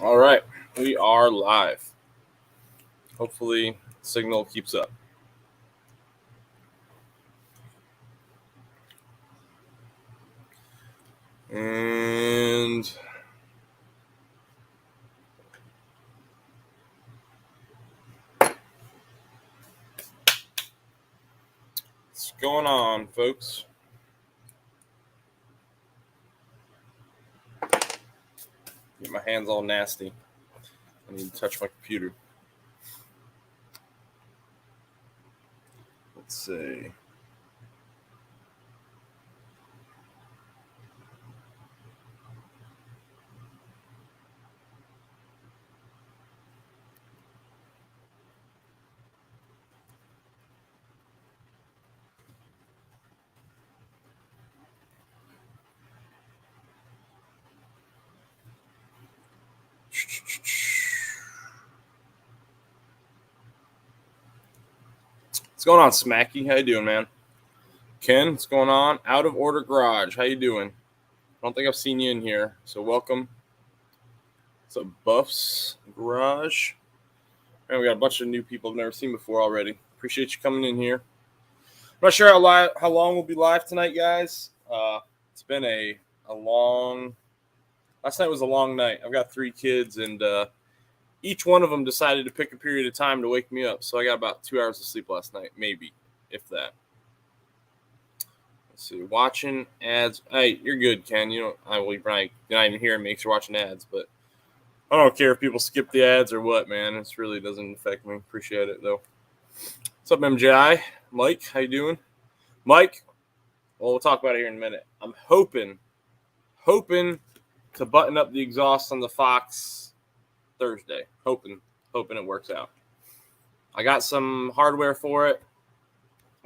All right, we are live. Hopefully, signal keeps up. And what's going on, folks? Get my hands all nasty. I need to touch my computer. Let's see. What's going on, Smacky? How you doing, man? Ken, what's going on? Out of Order Garage. How you doing? I don't think I've seen you in here, so welcome. What's up, Buffs Garage? Man, we got a bunch of new people I've never seen before already. Appreciate you coming in here. I'm not sure how long we'll be live tonight, guys. It's been a long. Last night was a long night. I've got 3 kids, and each one of them decided to pick a period of time to wake me up. So I got about 2 hours of sleep last night, maybe, if that. Let's see. Watching ads. Hey, you're good, Ken. You're not even hearing me because you're watching ads, but I don't care if people skip the ads or what, man. This really doesn't affect me. Appreciate it, though. What's up, MJI? Mike, how you doing? Mike, well, we'll talk about it here in a minute. I'm hoping to button up the exhaust on the Fox Thursday. Hoping it works out. I got some hardware for it.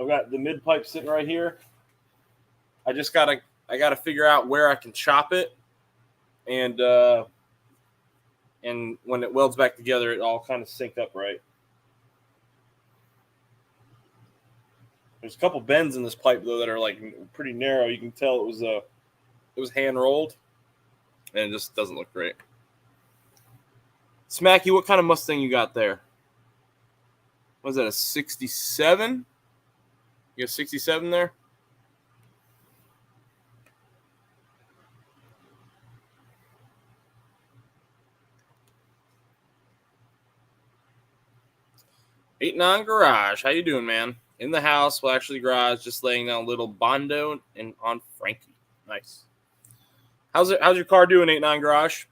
I've got the mid pipe sitting right here. I gotta figure out where I can chop it, and when it welds back together, it all kind of sync up right. There's a couple bends in this pipe though that are like pretty narrow. You can tell it was hand rolled, and it just doesn't look great. Smacky, what kind of Mustang you got there? Was that a 67? You got a 67 there? Eight Nine Garage. How you doing, man? In the house, well, actually, garage, just laying down a little Bondo and on Frankie. Nice. How's your car doing, 8-9 Garage?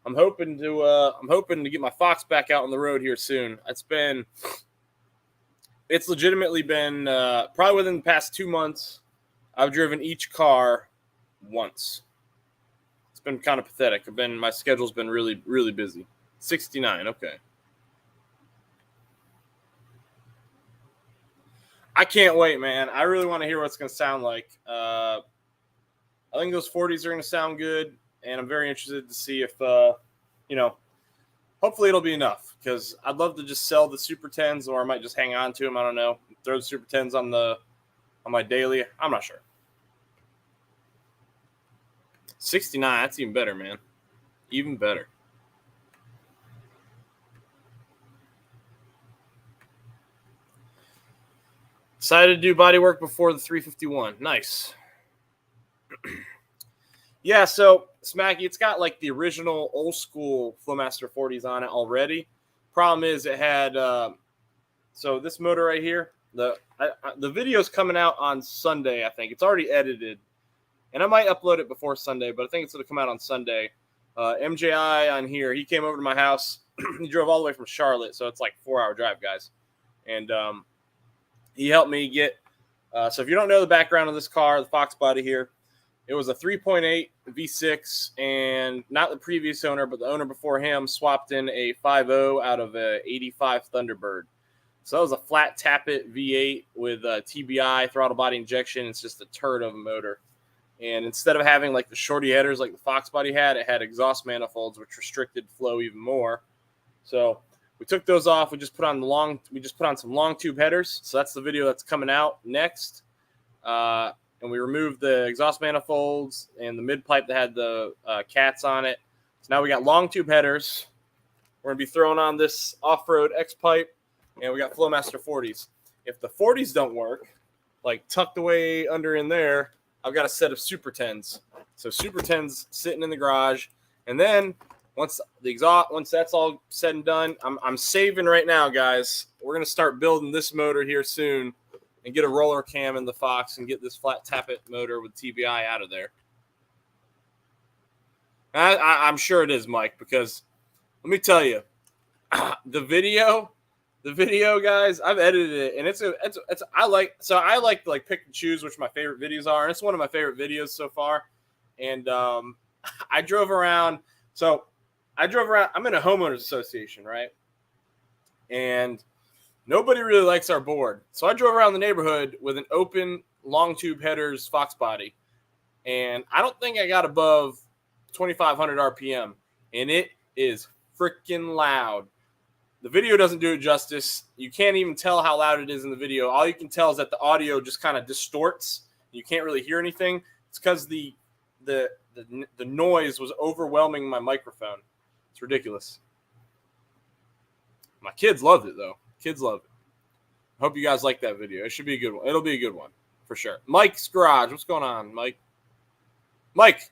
I'm hoping to get my Fox back out on the road here soon. It's legitimately been probably within the past 2 months. I've driven each car once. It's been kind of pathetic. My schedule's been really, really busy. 69, okay. I can't wait, man. I really want to hear what it's going to sound like. I think those 40s are going to sound good, and I'm very interested to see if, hopefully it'll be enough, because I'd love to just sell the Super 10s, or I might just hang on to them. I don't know. Throw the Super 10s on my daily. I'm not sure. 69, that's even better, man. Even better. Decided to do body work before the 351. Nice. Yeah, so Smacky, it's got like the original old school Flowmaster 40s on it already. Problem is it had so this motor right here, the video's coming out on Sunday, I think. It's already edited. And I might upload it before Sunday, but I think it's going to come out on Sunday. MJI on here, he came over to my house. He drove all the way from Charlotte, so it's like a 4-hour drive, guys. And he helped me get so if you don't know the background of this car, the Foxbody here, it was a 3.8 V6, and not the previous owner, but the owner before him swapped in a 5.0 out of a 85 Thunderbird. So that was a flat tappet V8 with TBI, throttle body injection. It's just a turd of a motor. And instead of having like the shorty headers like the Foxbody had, it had exhaust manifolds, which restricted flow even more. So we took those off. We just put on some long tube headers. So that's the video that's coming out next. And we removed the exhaust manifolds and the mid pipe that had the cats on it. So now we got long tube headers. We're going to be throwing on this off-road X-pipe, and we got Flowmaster 40s. If the 40s don't work, like tucked away under in there, I've got a set of Super 10s. So Super 10s sitting in the garage, and then once that's all said and done, I'm saving right now, guys. We're going to start building this motor here soon and get a roller cam in the Fox and get this flat tappet motor with TBI out of there. I'm sure it is, Mike, because let me tell you, the video, guys, I've edited it, and I like to pick and choose which my favorite videos are, and it's one of my favorite videos so far. And I drove around. I'm in a homeowners association, right? And nobody really likes our board. So I drove around the neighborhood with an open long tube headers Foxbody, and I don't think I got above 2,500 RPM, and it is freaking loud. The video doesn't do it justice. You can't even tell how loud it is in the video. All you can tell is that the audio just kind of distorts. You can't really hear anything. It's because the noise was overwhelming my microphone. It's ridiculous. My kids loved it, though. Kids loved it. I hope you guys like that video. It should be a good one. It'll be a good one for sure. Mike's Garage. What's going on, Mike? Mike,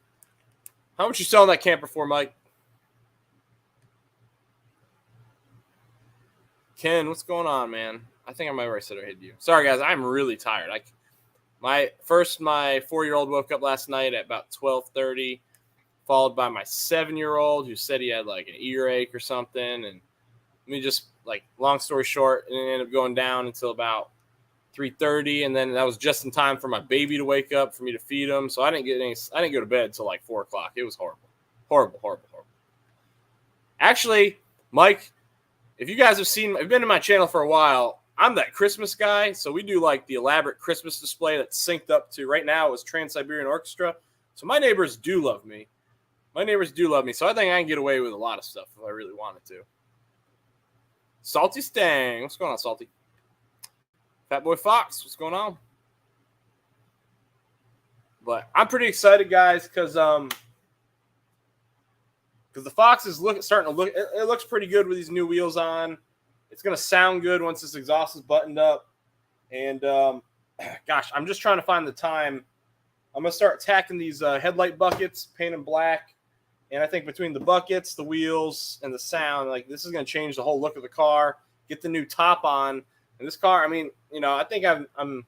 how much you selling that camper for, Mike? Ken, what's going on, man? I think I might have already said I hit you. Sorry, guys. I'm really tired. My 4-year-old woke up last night at about 12:30, followed by my 7-year-old who said he had like an earache or something. And let me just, long story short, it ended up going down until about 3:30, and then that was just in time for my baby to wake up for me to feed him. So I didn't go to bed until 4 o'clock. It was horrible. Actually, Mike, if you guys have been to my channel for a while, I'm that Christmas guy. So we do the elaborate Christmas display that's synced up to right now is Trans-Siberian Orchestra. So my neighbors do love me. So I think I can get away with a lot of stuff if I really wanted to. Salty Stang. What's going on, Salty? Fat Boy Fox. What's going on? But I'm pretty excited, guys, because the Fox is starting to look. It looks pretty good with these new wheels on. It's going to sound good once this exhaust is buttoned up. And, gosh, I'm just trying to find the time. I'm going to start tacking these headlight buckets, paint them black. And I think between the buckets, the wheels, and the sound, this is going to change the whole look of the car. Get the new top on. And this car, I think I'm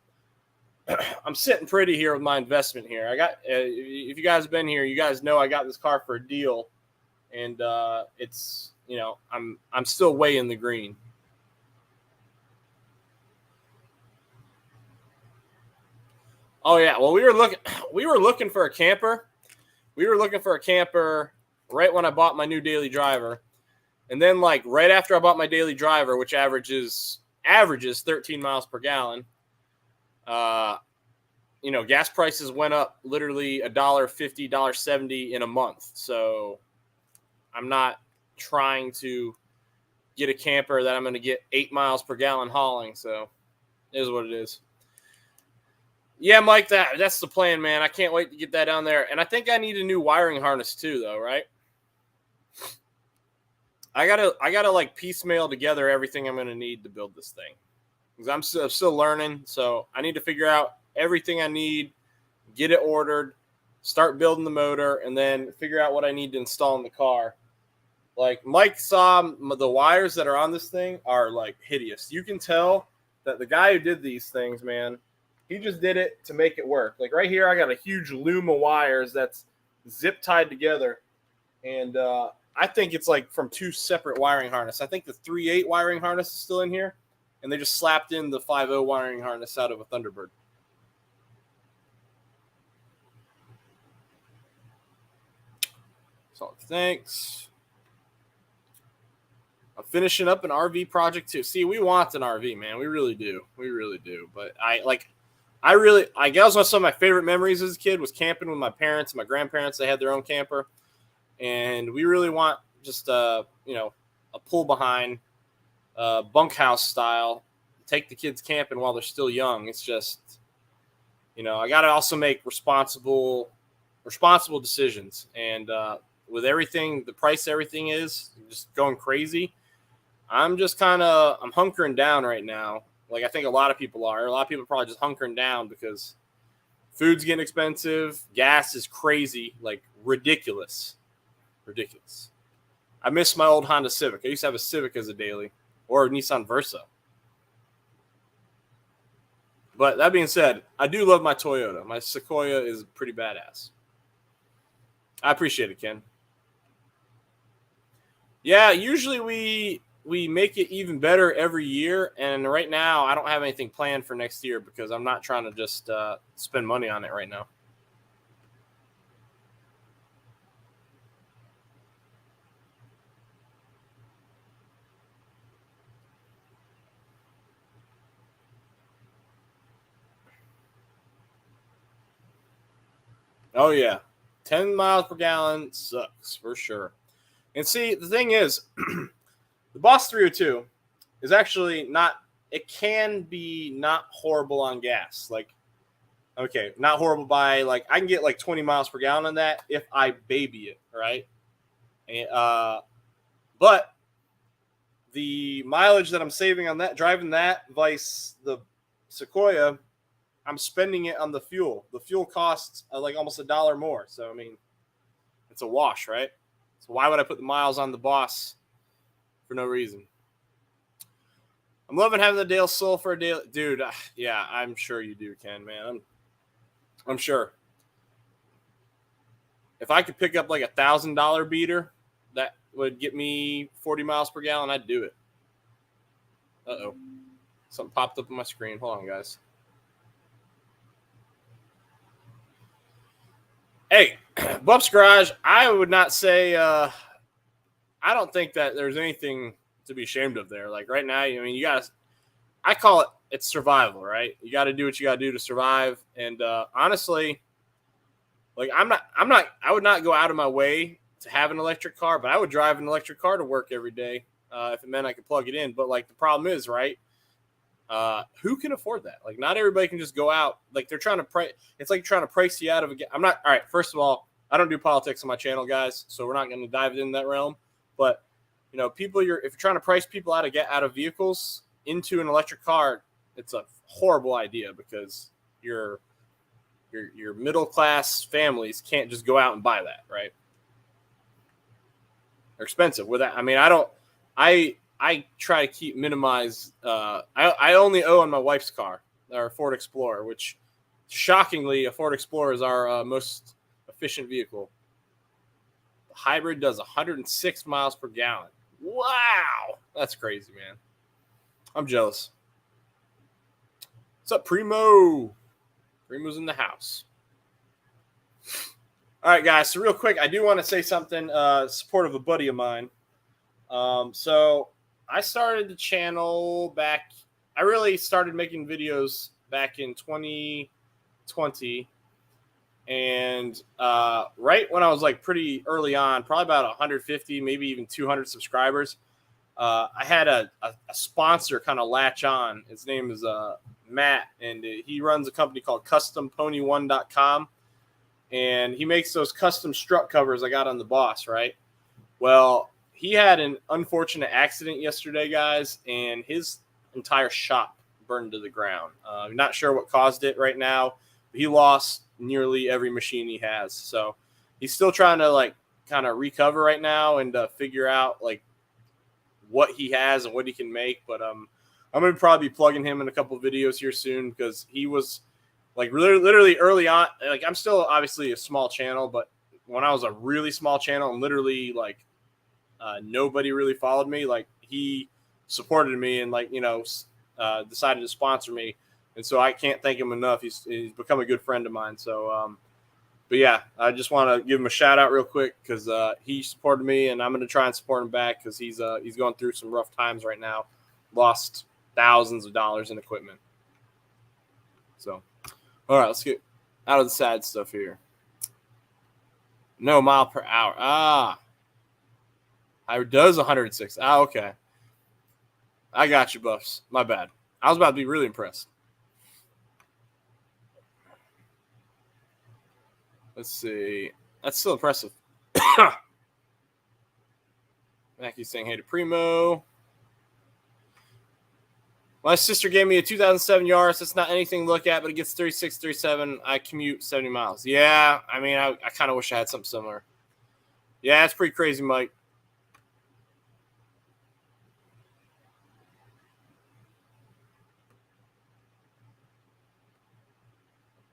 sitting pretty here with my investment here. I got if you guys have been here, you guys know I got this car for a deal. And it's, I'm still way in the green. Oh yeah, well we were looking for a camper. We were looking for a camper right when I bought my new daily driver. And then right after I bought my daily driver, which averages 13 miles per gallon, gas prices went up literally $1.50, $1.70 in a month. So I'm not trying to get a camper that I'm going to get 8 miles per gallon hauling. So it is what it is. Yeah, Mike, that's the plan, man. I can't wait to get that down there. And I think I need a new wiring harness too, though, right? I gotta piecemeal together everything I'm going to need to build this thing. Because I'm still learning. So I need to figure out everything I need, get it ordered, start building the motor, and then figure out what I need to install in the car. Mike saw the wires that are on this thing are hideous. You can tell that the guy who did these things, man, he just did it to make it work. Right here, I got a huge loom of wires that's zip tied together. And I think it's from 2 separate wiring harnesses. I think the 3.8 wiring harness is still in here. And they just slapped in the 5.0 wiring harness out of a Thunderbird. So thanks. I'm finishing up an RV project too. See, we want an RV, man. We really do. But I guess one of some of my favorite memories as a kid was camping with my parents and my grandparents. They had their own camper. And we really want just a pull behind bunkhouse style. Take the kids camping while they're still young. It's just, I got to also make responsible decisions. And with everything, the price everything is just going crazy. I'm hunkering down right now. Like I think a lot of people are. A lot of people are probably just hunkering down because food's getting expensive. Gas is crazy, like ridiculous. Ridiculous. I miss my old Honda Civic. I used to have a Civic as a daily or a Nissan Versa. But that being said, I do love my Toyota. My Sequoia is pretty badass. I appreciate it, Ken. Yeah, usually we make it even better every year, and right now I don't have anything planned for next year because I'm not trying to just spend money on it right now. Oh yeah, 10 miles per gallon sucks for sure. And see, the thing is, the Boss 302 is actually not. It can be not horrible on gas. Like, okay, not horrible by like I can get like 20 miles per gallon on that if I baby it, right? And, but the mileage that I'm saving on that, driving that, vice the Sequoia, I'm spending it on the fuel. The fuel costs like almost $1 more. So I mean, it's a wash, right? So why would I put the miles on the Boss for no reason? I'm loving having the Dale Soul for a day, dude. Yeah, I'm sure you do, Ken, man. I'm sure. If I could pick up like $1,000 beater that would get me 40 miles per gallon, I'd do it. Uh-oh. Something popped up on my screen. Hold on, guys. Hey, Buff's Garage, I would not say I don't think that there's anything to be ashamed of there. Like right now, I mean, I call it's survival, right? You got to do what you got to do to survive. And honestly, like I would not go out of my way to have an electric car, but I would drive an electric car to work every day if it meant I could plug it in. But like the problem is, right? Who can afford that? Like not everybody can just go out. Like they're trying to price. It's like trying to price you out of a. I'm not. All right. First of all, I don't do politics on my channel, guys. So we're not going to dive into that realm. But you know, if you're trying to price people out of vehicles into an electric car, it's a horrible idea because your middle class families can't just go out and buy that, right? They're expensive. With that, I mean, I try to minimize. I only owe on my wife's car, our Ford Explorer, which shockingly, a Ford Explorer is our most efficient vehicle. The hybrid does 106 miles per gallon. Wow, that's crazy, man. I'm jealous. What's up, Primo? Primo's in the house. All right, guys. So real quick, I do want to say something support of a buddy of mine. So I started the channel back. I really started making videos back in 2020. And right when I was like pretty early on, probably about 150, maybe even 200 subscribers, I had a sponsor kind of latch on. His name is Matt, and he runs a company called CustomPony1.com. And he makes those custom strut covers I got on the Boss, right? Well, he had an unfortunate accident yesterday, guys, and his entire shop burned to the ground. I'm not sure what caused it right now. But he lost nearly every machine he has. So he's still trying to like kind of recover right now and figure out like what he has and what he can make. But I'm going to probably be plugging him in a couple of videos here soon because he was like literally early on. Like I'm still obviously a small channel, but when I was a really small channel and literally like nobody really followed me, like he supported me and like, you know, decided to sponsor me. And so I can't thank him enough. He's become a good friend of mine. So, but yeah, I just want to give him a shout out real quick because he supported me, and I'm going to try and support him back because he's going through some rough times right now. Lost thousands of dollars in equipment. So, all right, let's get out of the sad stuff here. No mile per hour. It does 106. Okay. I got you, Buffs. My bad. I was about to be really impressed. Let's see. That's still impressive. Mackie's saying hey to Primo. My sister gave me a 2007 Yaris. It's not anything to look at, but it gets 36, 37. I commute 70 miles. Yeah, I mean, I kind of wish I had something similar. Yeah, it's pretty crazy, Mike.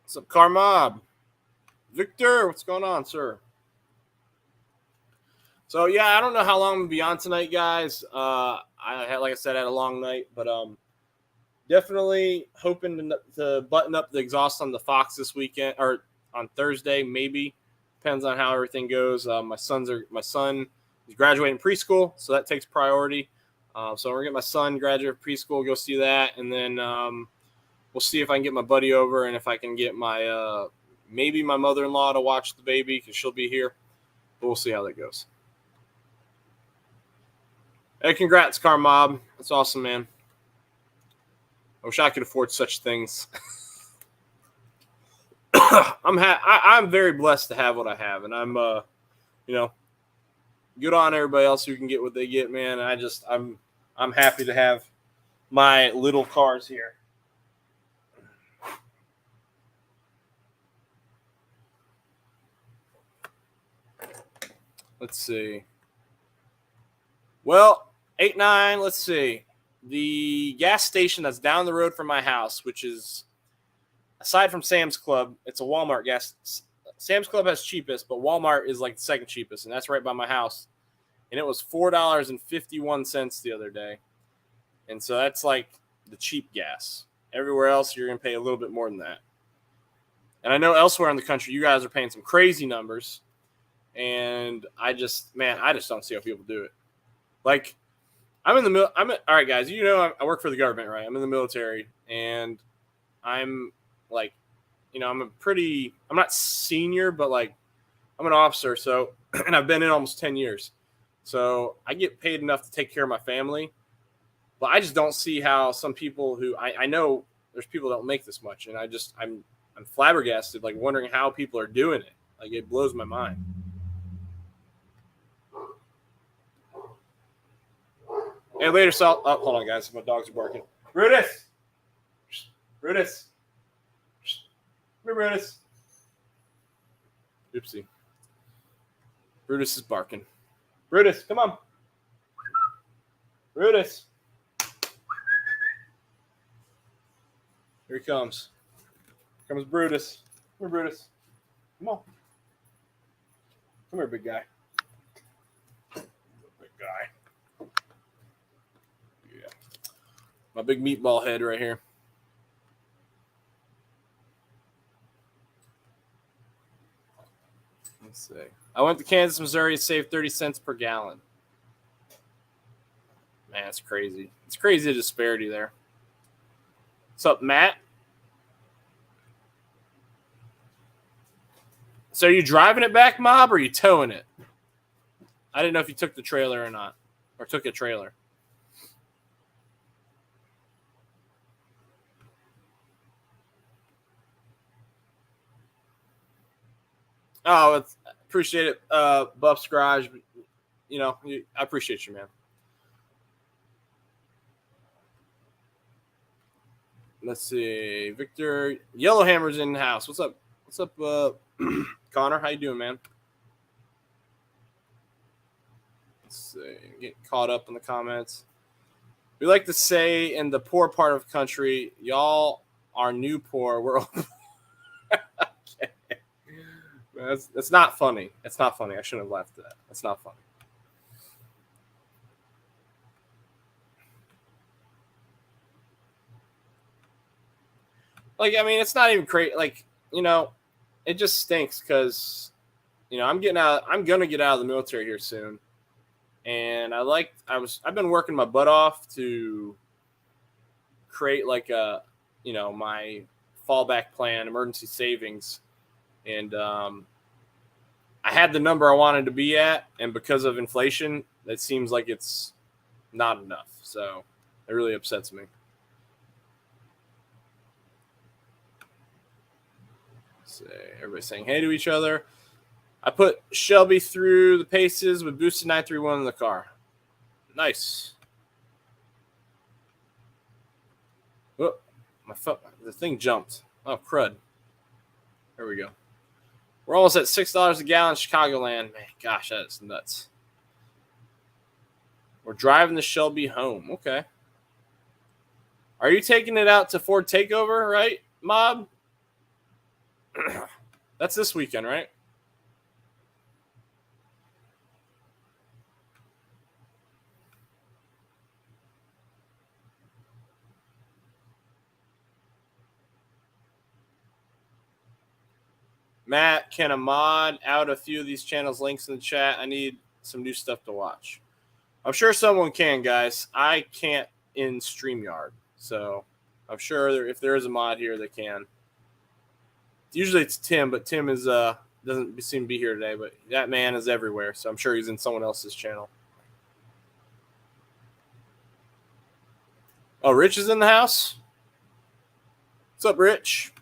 What's up, Car Mob? Victor, what's going on, sir? So, yeah, I don't know how long I'm going to be on tonight, guys. Like I said, I had a long night, but definitely hoping to button up the exhaust on the Fox this weekend, or on Thursday, maybe. Depends on how everything goes. My son is graduating preschool, so that takes priority. So we're going to get my son graduate preschool, go see that, and then we'll see if I can get my buddy over and if I can get my maybe my mother-in-law to watch the baby because she'll be here. But we'll see how that goes. Hey, congrats, Car Mob. That's awesome, man. I wish I could afford such things. I'm very blessed to have what I have, and I'm good on everybody else who can get what they get, man. I'm happy to have my little cars here. Let's see. Well, 8-9. Let's see. The gas station that's down the road from my house, which is aside from Sam's Club, it's a Walmart gas. Sam's Club has cheapest, but Walmart is like the second cheapest, and that's right by my house. And it was $4.51 the other day. And so that's like the cheap gas. Everywhere else, you're going to pay a little bit more than that. And I know elsewhere in the country, you guys are paying some crazy numbers. And I just don't see how people do it. Like, all right, guys, I work for the government, right? I'm in the military, and I'm like, I'm not senior, but like, I'm an officer. So, and I've been in almost 10 years. So I get paid enough to take care of my family, but I just don't see how some people who I know there's people that don't make this much. And I'm flabbergasted, like wondering how people are doing it. Like, it blows my mind. Hey, later, Salt. Oh, hold on, guys. My dogs are barking. Brutus! Brutus! Come here, Brutus. Oopsie. Brutus is barking. Brutus, come on. Brutus. Here he comes. Here comes Brutus. Come here, Brutus. Come on. Come here, big guy. Big guy. Yeah. My big meatball head right here. Let's see. I went to Kansas, Missouri, saved 30 cents per gallon. Man, that's crazy. It's crazy the disparity there. What's up, Matt? So are you driving it back, Mob, or are you towing it? I didn't know if you took the trailer or not, or took a trailer. Oh, appreciate it, Buff's Garage. I appreciate you, man. Let's see. Victor Yellowhammer's in the house. What's up? What's up, Connor? How you doing, man? Let's see. Get caught up in the comments. We like to say in the poor part of the country, y'all are new poor. We're all okay. That's not funny. It's not funny. I shouldn't have laughed at that. That's not funny. Like, I mean, it's not even crazy. Like, it just stinks because, I'm gonna get out of the military here soon, and I've been working my butt off to create like my fallback plan, emergency savings, and I had the number I wanted to be at, and because of inflation, it seems like it's not enough. So it really upsets me. Everybody's saying hey to each other. I put Shelby through the paces with boosted 931 in the car. Nice. Oh, my foot, the thing jumped. Oh, crud. There we go. We're almost at $6 a gallon, Chicagoland. Man, gosh, that is nuts. We're driving the Shelby home. Okay. Are you taking it out to Ford Takeover, right, Mob? That's this weekend, right? Matt, can a mod out a few of these channels' links in the chat? I need some new stuff to watch. I'm sure someone can, guys. I can't in StreamYard. So I'm sure if there is a mod here, they can. Usually it's Tim, but Tim is doesn't seem to be here today. But that man is everywhere, so I'm sure he's in someone else's channel. Oh, Rich is in the house? What's up, Rich?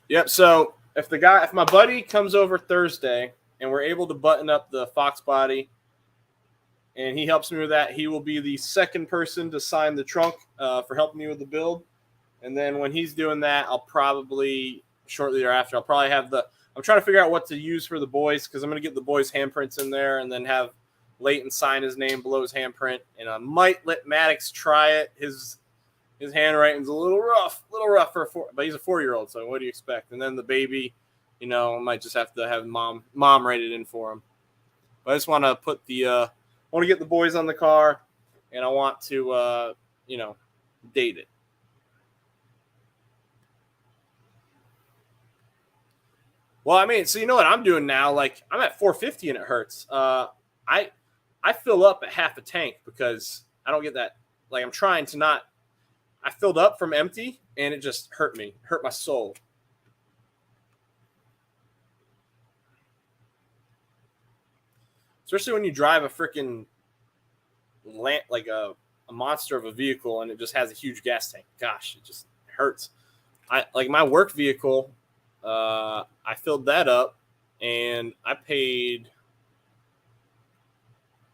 Yep, so if my buddy comes over Thursday and we're able to button up the Foxbody and he helps me with that, he will be the second person to sign the trunk for helping me with the build. And then when he's doing that, I'll probably shortly thereafter, I'm trying to figure out what to use for the boys because I'm going to get the boys' handprints in there and then have Leighton sign his name below his handprint. And I might let Maddox try it. His handwriting's a little rough but he's a 4-year-old, so what do you expect? And then the baby, I might just have to have mom write it in for him. But I just want to get the boys on the car, and I want to, date it. Well, I mean, so you know what I'm doing now? Like, I'm at 450 and it hurts. I fill up at half a tank because I don't get that. Like, I'm trying to not. I filled up from empty, and it just hurt my soul. Especially when you drive a freaking like a monster of a vehicle, and it just has a huge gas tank. Gosh, it just hurts. Like my work vehicle. I filled that up, and I paid.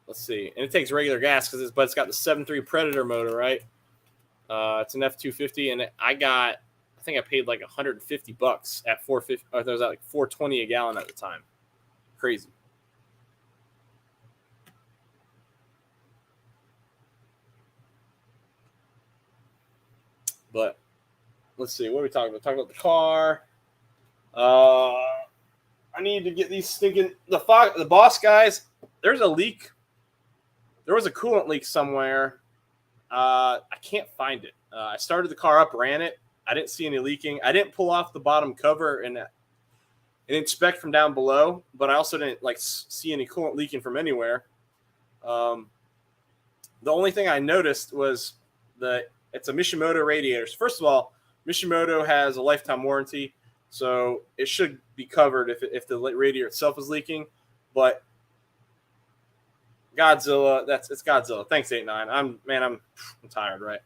Let's see, and it takes regular gas but it's got the 7.3 Predator motor, right? It's an F250, and I think I paid like $150 at 450. Or that was at like $4.20 a gallon at the time. Crazy. But let's see, what are we talking about? Talking about the car. I need to get these stinking the boss guys. There's a leak. There was a coolant leak somewhere. I can't find it. I started the car up, ran it. I didn't see any leaking. I didn't pull off the bottom cover and inspect from down below, but I also didn't see any coolant leaking from anywhere. The only thing I noticed was it's a Mishimoto radiator. So first of all, Mishimoto has a lifetime warranty, so it should be covered if the radiator itself is leaking. But Godzilla, it's Godzilla. Thanks, 8-9. I'm tired, right?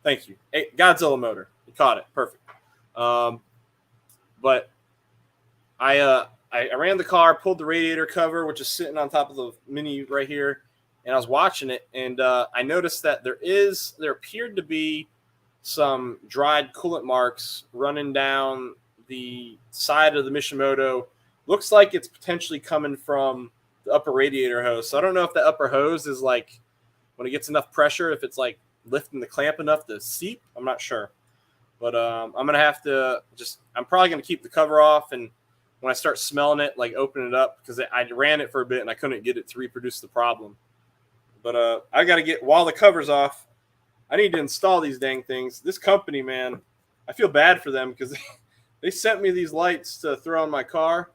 Thank you. Godzilla motor. You caught it. Perfect. But I ran the car, pulled the radiator cover, which is sitting on top of the Mini right here, and I was watching it, and I noticed that there appeared to be some dried coolant marks running down the side of the Mishimoto. Looks like it's potentially coming from the upper radiator hose. So I don't know if the upper hose is like when it gets enough pressure, if it's like lifting the clamp enough to seep. I'm not sure. But I'm going to have to I'm probably going to keep the cover off. And when I start smelling it, like open it up because I ran it for a bit and I couldn't get it to reproduce the problem. But I got to while the cover's off, I need to install these dang things. This company, man, I feel bad for them because they sent me these lights to throw on my car.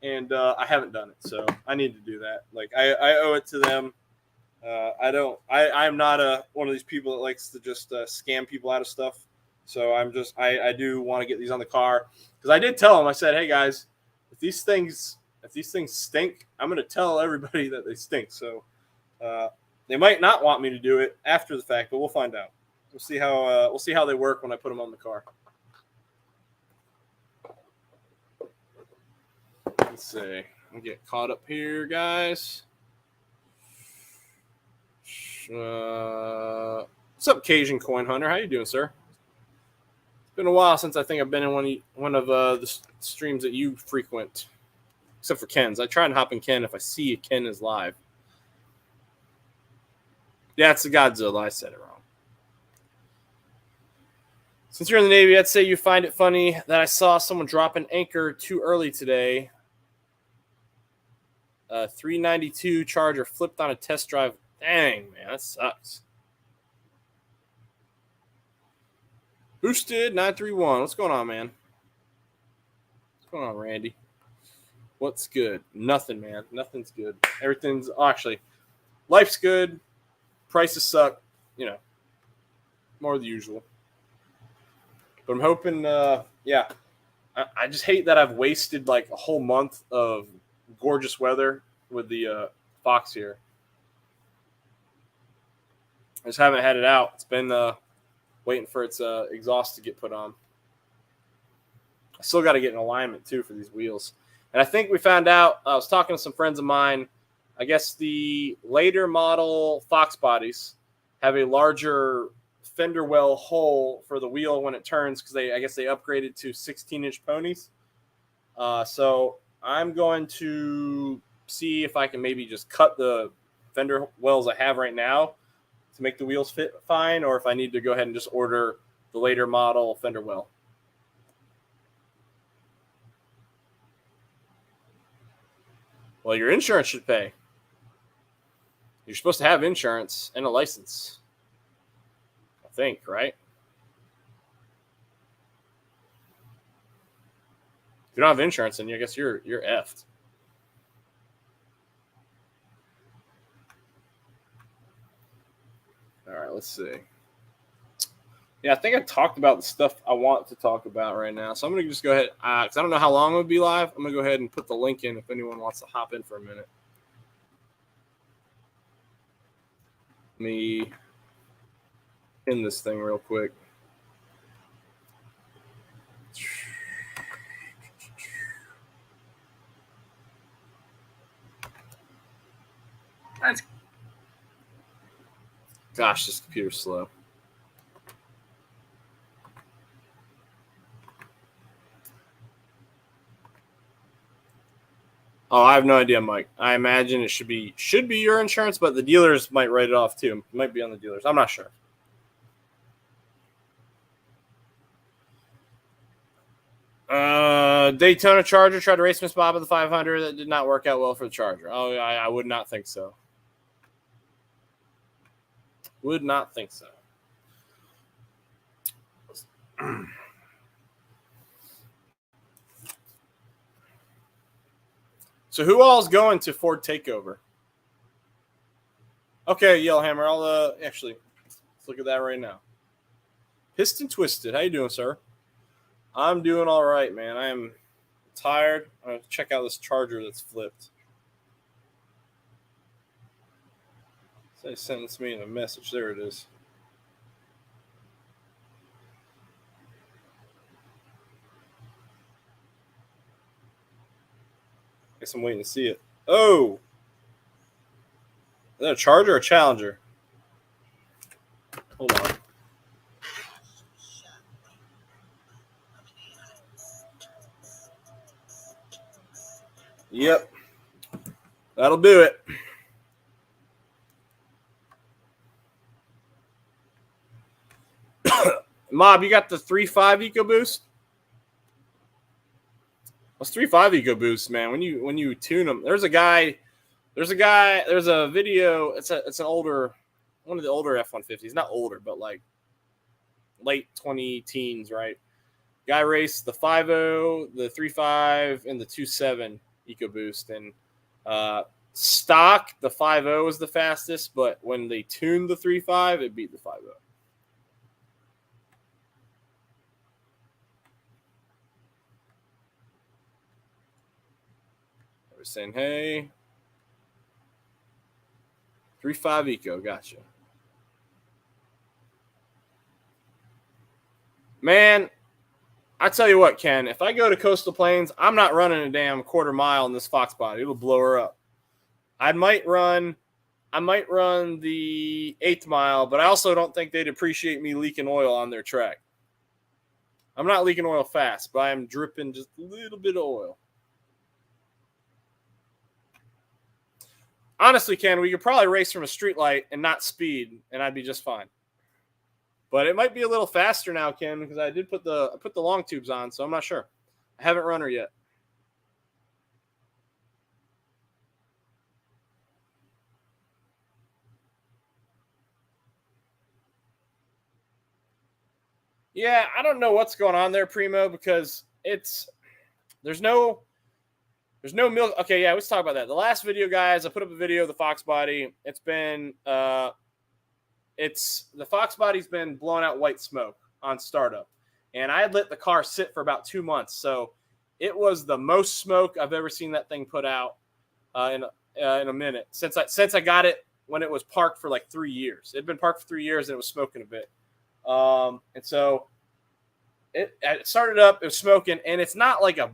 And I haven't done it, so I need to do that. Like I owe it to them. I'm not one of these people that likes to just scam people out of stuff. So I do want to get these on the car because I did tell them. I said, hey guys, if these things stink, I'm going to tell everybody that they stink. So they might not want me to do it after the fact, but we'll find out. We'll see how they work when I put them on the car. Let's see. I'll get caught up here, guys. What's up, Cajun Coin Hunter? How you doing, sir? It's been a while since I think I've been in one of the streams that you frequent, except for Ken's. I try and hop in Ken if I see Ken is live. Yeah, it's the Godzilla. I said it wrong. Since you're in the Navy, I'd say you find it funny that I saw someone drop an anchor too early today. 392 Charger flipped on a test drive. Dang, man, that sucks. Boosted 931. What's going on, man? What's going on, Randy? What's good? Nothing, man. Nothing's good. Everything's actually, life's good. Prices suck. You know, more the usual. But I'm hoping, yeah. I just hate that I've wasted like a whole month of gorgeous weather with the Fox here. I just haven't had it out. It's been waiting for its exhaust to get put on. I still got to get an alignment, too, for these wheels. And I think we found out, I was talking to some friends of mine, I guess the later model Foxbodies have a larger fender well hole for the wheel when it turns because I guess they upgraded to 16-inch ponies. So I'm going to see if I can maybe just cut the fender wells I have right now to make the wheels fit fine, or if I need to go ahead and just order the later model fender well. Well, your insurance should pay. You're supposed to have insurance and a license. I think, right? If you don't have insurance, then I guess you're effed. All right, let's see. Yeah, I think I talked about the stuff I want to talk about right now. So I'm going to just go ahead, because I don't know how long it would be live. I'm going to go ahead and put the link in if anyone wants to hop in for a minute. Let me pin this thing real quick. Gosh, this computer's slow. Oh, I have no idea, Mike. I imagine it should be your insurance, but the dealers might write it off too. It might be on the dealers. I'm not sure. Daytona Charger tried to race Miss Bob at the 500. That did not work out well for the Charger. Oh, I would not think so. Would not think so. So who all is going to Ford Takeover? Okay, Yellowhammer. I'll actually let's look at that right now. Piston Twisted. How you doing, sir? I'm doing all right, man. I am tired. I'm going to check out this Charger that's flipped. They sent me in a message. There it is. Guess I'm waiting to see it. Oh! Is that a Charger or a Challenger? Hold on. Yep. That'll do it. Mob, you got the 3.5 EcoBoost? What's 3.5 EcoBoost, man? When you tune them, there's a video. It's an older, one of the older F-150s. Not older, but like late 20 teens, right? Guy raced the 5.0, the 3.5, and the 2.7 EcoBoost, and stock the 5.0 was the fastest, but when they tuned the 3.5, it beat the 5.0. We're saying, hey, 3.5 Eco, gotcha. Man, I tell you what, Ken, if I go to Coastal Plains, I'm not running a damn quarter mile in this Foxbody. It'll blow her up. I might run I might run the 8th mile, but I also don't think they'd appreciate me leaking oil on their track. I'm not leaking oil fast, but I'm dripping just a little bit of oil. Honestly, Ken, we could probably race from a street light and not speed, and I'd be just fine. But it might be a little faster now, Ken, because I put the long tubes on, so I'm not sure. I haven't run her yet. Yeah, I don't know what's going on there, Primo, because there's no milk. Okay, yeah, let's talk about that. The last video, guys, I put up a video of the Foxbody. It's been the Foxbody's been blowing out white smoke on startup, and I had let the car sit for about 2 months, so it was the most smoke I've ever seen that thing put out in a minute since I got it when it was parked for like 3 years. It'd been parked for 3 years and it was smoking a bit. And so it started up, it was smoking, and it's not like I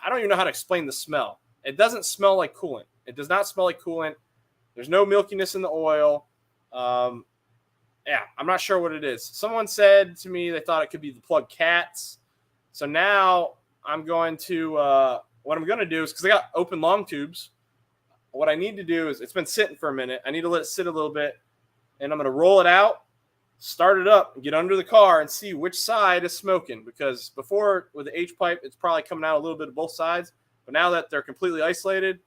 don't even know how to explain the smell. It doesn't smell like coolant. It does not smell like coolant. There's no milkiness in the oil. Yeah, I'm not sure what it is. Someone said to me they thought it could be the plug cats. So now I'm going to, what I'm going to do is, because I got open long tubes, what I need to do is, it's been sitting for a minute. I need to let it sit a little bit, and I'm going to roll it out, start it up, and get under the car and see which side is smoking. Because before, with the H-pipe, it's probably coming out a little bit of both sides. But now that they're completely isolated,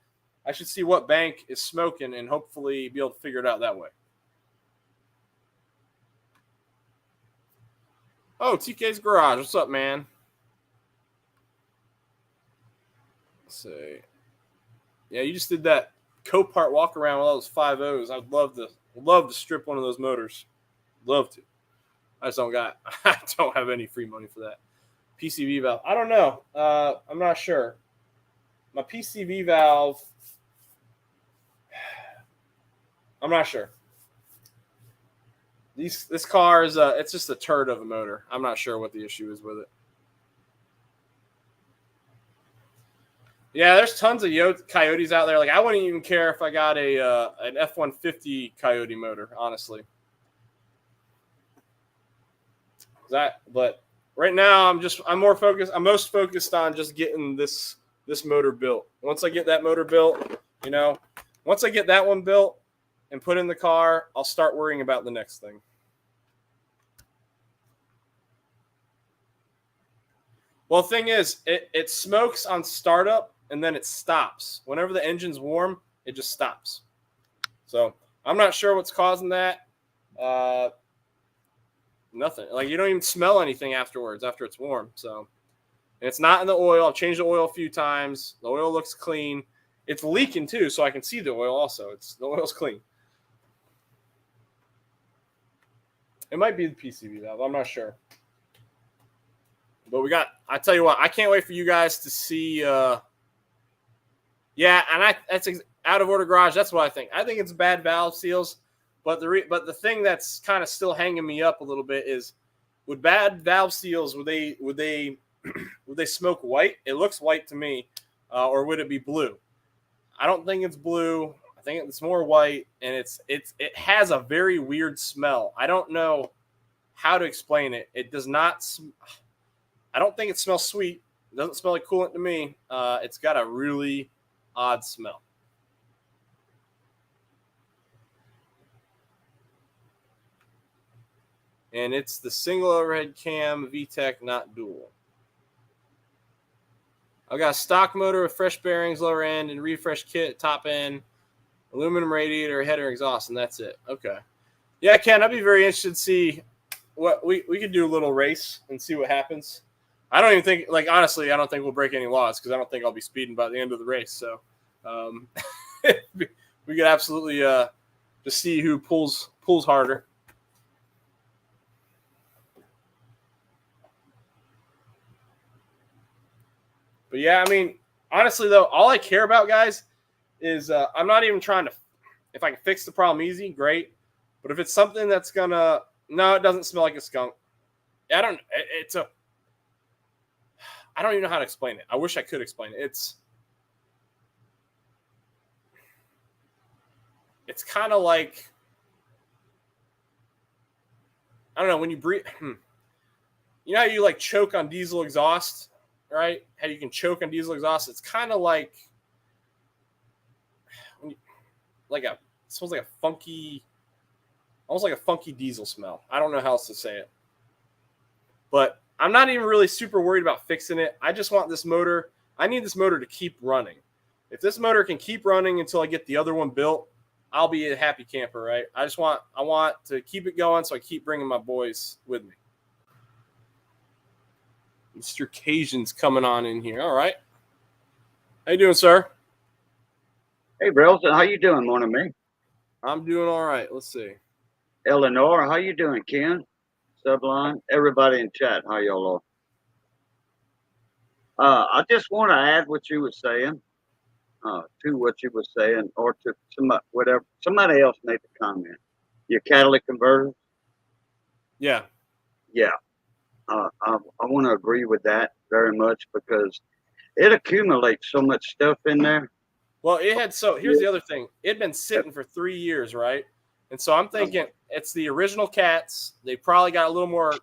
I should see what bank is smoking and hopefully be able to figure it out that way. Oh, TK's Garage. What's up, man? Let's see. Yeah, you just did that Copart walk around with all those 5.0s. I'd love to strip one of those motors. Love to. I don't have any free money for that. PCV valve. I don't know. I'm not sure. My PCV valve, I'm not sure. This car is it's just a turd of a motor. I'm not sure what the issue is with it. Yeah, there's tons of Coyotes out there. Like, I wouldn't even care if I got an F-150 Coyote motor, honestly. But right now I'm most focused on just getting this motor built. Once I get that motor built, once I get that one built and put in the car, I'll start worrying about the next thing. Well, the thing is, it smokes on startup and then it stops. Whenever the engine's warm, it just stops. So I'm not sure what's causing that. Nothing. Like, you don't even smell anything afterwards after it's warm. So, and it's not in the oil. I've changed the oil a few times. The oil looks clean. It's leaking too, so I can see the oil also. The oil's clean. It might be the PCV valve. I'm not sure. But I tell you what, I can't wait for you guys to see. Yeah, and that's out of order garage. That's what I think. I think it's bad valve seals. But the thing that's kind of still hanging me up a little bit is, would bad valve seals, would they smoke white? It looks white to me, or would it be blue? I don't think it's blue. I think it's more white, and it has a very weird smell. I don't know how to explain it. It does not. I don't think it smells sweet. It doesn't smell like coolant to me. It's got a really odd smell. And it's the single overhead cam VTEC, not dual. I've got a stock motor with fresh bearings, lower end, and refresh kit, top end, aluminum radiator, header, exhaust, and that's it. Okay. Yeah, Ken, I'd be very interested to see what we could do a little race and see what happens. I don't even think, honestly, I don't think we'll break any laws because I don't think I'll be speeding by the end of the race. So we could absolutely just see who pulls harder. But yeah, I mean, honestly though, all I care about, guys, is I'm not even trying to. If I can fix the problem easy, great. But if it's something that's gonna, no, it doesn't smell like a skunk. I don't even know how to explain it. I wish I could explain it. it's kind of like, I don't know, when you breathe, you know how you like choke on diesel exhaust, right? How you can choke on diesel exhaust. It's kind of like, it smells like a funky, almost like a funky diesel smell. I don't know how else to say it. But I'm not even really super worried about fixing it. I just want this motor. I need this motor to keep running. If this motor can keep running until I get the other one built, I'll be a happy camper, right? I want to keep it going, so I keep bringing my boys with me. Mr. Cajun's coming on in here. All right. How you doing, sir? Hey, Brelson, how you doing, morning, man? I'm doing all right. Let's see. Eleanor, how you doing, Ken? Sublime, everybody in chat, how y'all are? I just want to add what you were saying to what you were saying, or to somebody else made the comment. Your catalytic converter. Yeah. Yeah. I want to agree with that very much because it accumulates so much stuff in there. Well, here's the other thing. It had been sitting for 3 years, right? And so I'm thinking it's the original cats. They probably got a little more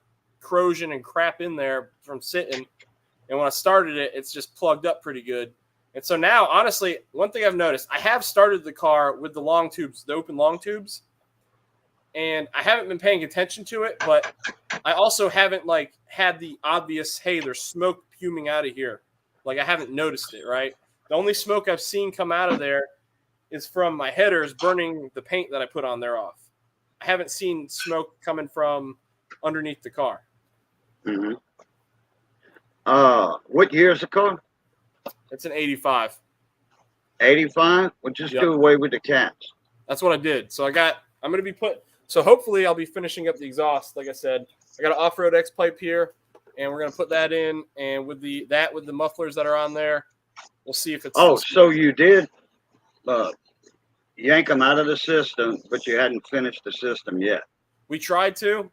corrosion and crap in there from sitting. And when I started it, it's just plugged up pretty good. And so now, honestly, one thing I've noticed, I have started the car with the long tubes, the open long tubes. And I haven't been paying attention to it, but I also haven't had the obvious, hey, there's smoke fuming out of here. I haven't noticed it, right? The only smoke I've seen come out of there is from my headers burning the paint that I put on there off. I haven't seen smoke coming from underneath the car. Mm-hmm. What year is the car? It's an 85. 85? Well, just do away with the cats. That's what I did. So I'm going to be so hopefully I'll be finishing up the exhaust. Like I said, I got an off-road X pipe here, and we're going to put that in. And with the mufflers that are on there, we'll see if it's. Oh, so you did yank them out of the system, but you hadn't finished the system yet. We tried to,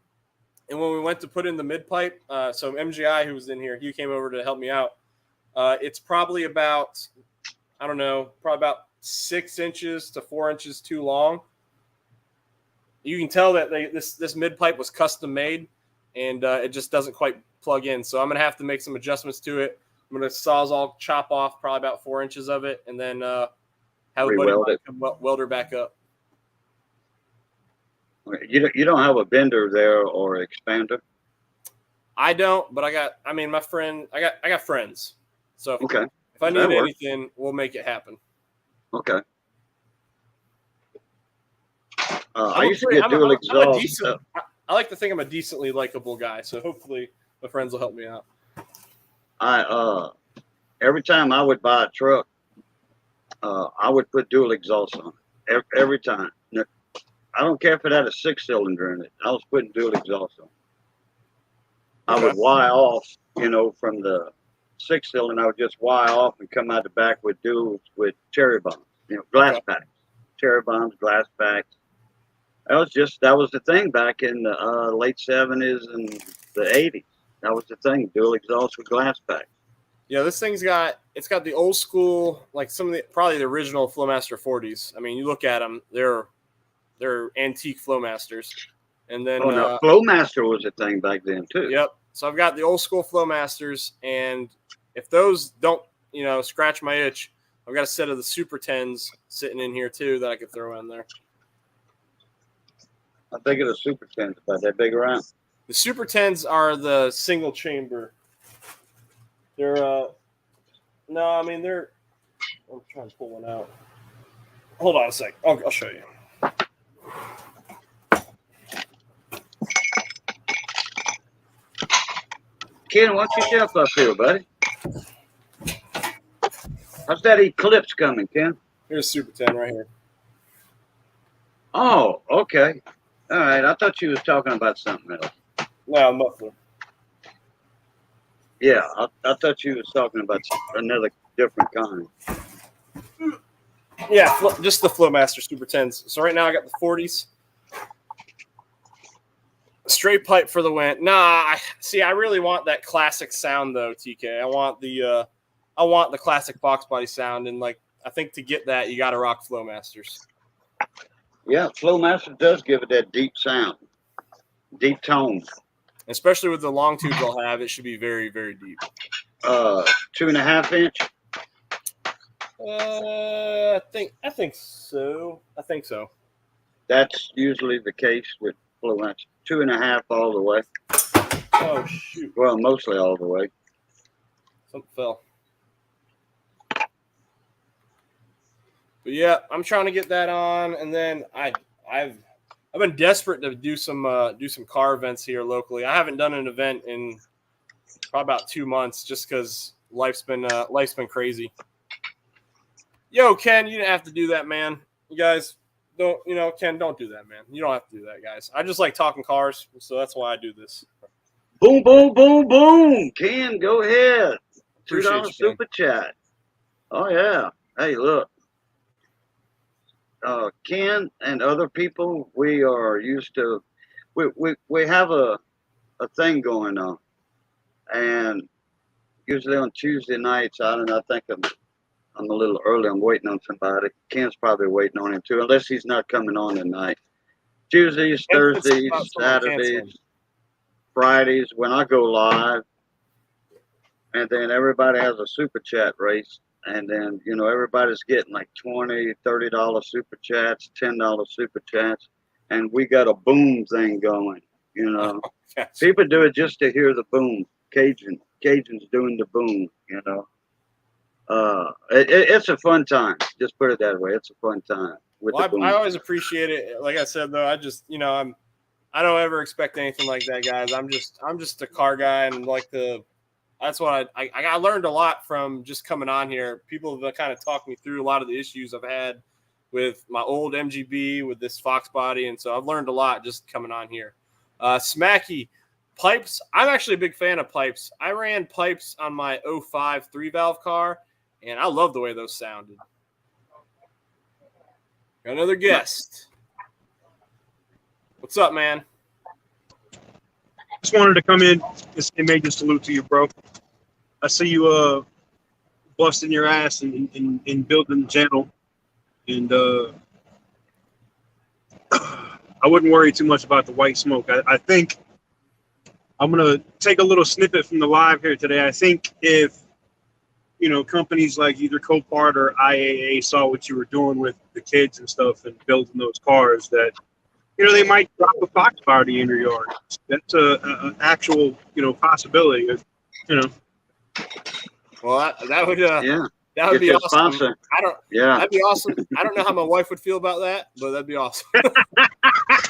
and when we went to put in the mid pipe, so MGI, who was in here, he came over to help me out. It's probably about, I don't know, probably about 6 inches to 4 inches too long. You can tell that this mid pipe was custom made, and it just doesn't quite plug in. So I'm gonna have to make some adjustments to it. I'm gonna Sawzall chop off probably about 4 inches of it, and then have a buddy weld her back up. You don't have a bender there or expander? I don't, but I got friends. So if I need anything, we'll make it happen. Okay. I used to get dual exhaust. I like to think I'm a decently likable guy, so hopefully my friends will help me out. Every time I would buy a truck, I would put dual exhaust on it. Every time. I don't care if it had a 6-cylinder in it. I was putting dual exhaust on. I would wire off, from the 6-cylinder. I would just wire off and come out the back with duals with cherry bombs, glass packs, cherry bombs, glass packs. That was the thing back in the late 70s and the 80s. That was the thing, dual exhaust with glass packs. Yeah, this thing's got the old school, like probably the original Flowmaster 40s. I mean, you look at them, they're antique Flowmasters. And then Flowmaster was a thing back then too. Yep. So I've got the old school Flowmasters, and if those don't, scratch my itch, I've got a set of the Super 10s sitting in here too that I could throw in there. I think of the Super 10s about that big around. The Super 10s are the single chamber. They're I'm trying to pull one out. Hold on a sec. I'll show you. Ken, why don't you jump up here, buddy? How's that eclipse coming, Ken? Here's Super 10 right here. Oh, okay. All right. I thought you was talking about something else. No, muffler. Yeah, I thought you was talking about another different kind. Yeah, just the Flowmaster Super 10s. So right now I got the 40s. Straight pipe for the win. Nah, I really want that classic sound though, TK. I want the classic Foxbody sound, and I think to get that you got to rock Flowmasters. Yeah, Flowmaster does give it that deep sound, deep tone. Especially with the long tubes I'll have, it should be very, very deep. 2.5 inch. I think so. I think so. That's usually the case with Flowmaster. 2.5 all the way. Oh shoot! Well, mostly all the way. Something fell. But yeah, I'm trying to get that on, and then I've been desperate to do some car events here locally. I haven't done an event in probably about 2 months, just because life's been crazy. Yo, Ken, you didn't have to do that, man. You guys don't, Ken, don't do that, man. You don't have to do that, guys. I just like talking cars, so that's why I do this. Boom, boom, boom, boom. Ken, go ahead. $2 super chat. Oh yeah. Hey, look. Ken and other people, we are used to. We have a thing going on, and usually on Tuesday nights, I don't know. I think I'm a little early. I'm waiting on somebody. Ken's probably waiting on him too, unless he's not coming on tonight. Tuesdays, Thursdays, Saturdays, Fridays when I go live, and then everybody has a super chat race, and then everybody's getting like $20, $30 super chats, $10 super chats, and we got a boom thing going. People do it just to hear the boom. Cajuns doing the boom. It's a fun time. Just put it that way. It's a fun time. I always appreciate it. Like I said, though, I just, I don't ever expect anything like that, guys. I'm just a car guy, and that's what I learned a lot from just coming on here. People have kind of talked me through a lot of the issues I've had with my old MGB, with this Foxbody, and so I've learned a lot just coming on here. Smacky, pipes. I'm actually a big fan of pipes. I ran pipes on my 05 3-valve car, and I love the way those sounded. Got another guest. What's up, man? Just wanted to come in and say major salute to you, bro. I see you busting your ass and building the channel, and I wouldn't worry too much about the white smoke. I think I'm gonna take a little snippet from the live here today. I think if companies like either Copart or IAA saw what you were doing with the kids and stuff and building those cars, that they might drop a Foxbody in your yard. That's a actual possibility. Well, that would yeah. That would be awesome. Sponsor. That'd be awesome. I don't know how my wife would feel about that, but that'd be awesome.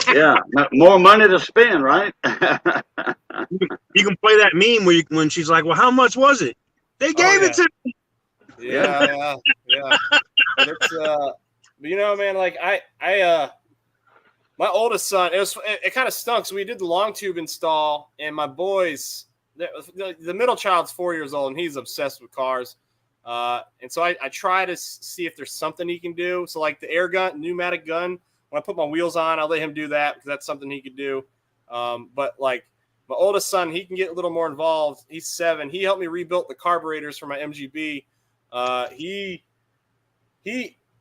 Yeah, more money to spend, right? You can play that meme when she's like, "Well, how much was it?" They gave it to me. Yeah. But it's but man, like I my oldest son, it kind of stunk. So we did the long tube install, and my boys, the middle child's 4 years old, and he's obsessed with cars. And so I try to see if there's something he can do. So like the air gun, pneumatic gun, when I put my wheels on, I'll let him do that because that's something he could do. But like my oldest son, he can get a little more involved. He's 7. He helped me rebuild the carburetors for my MGB.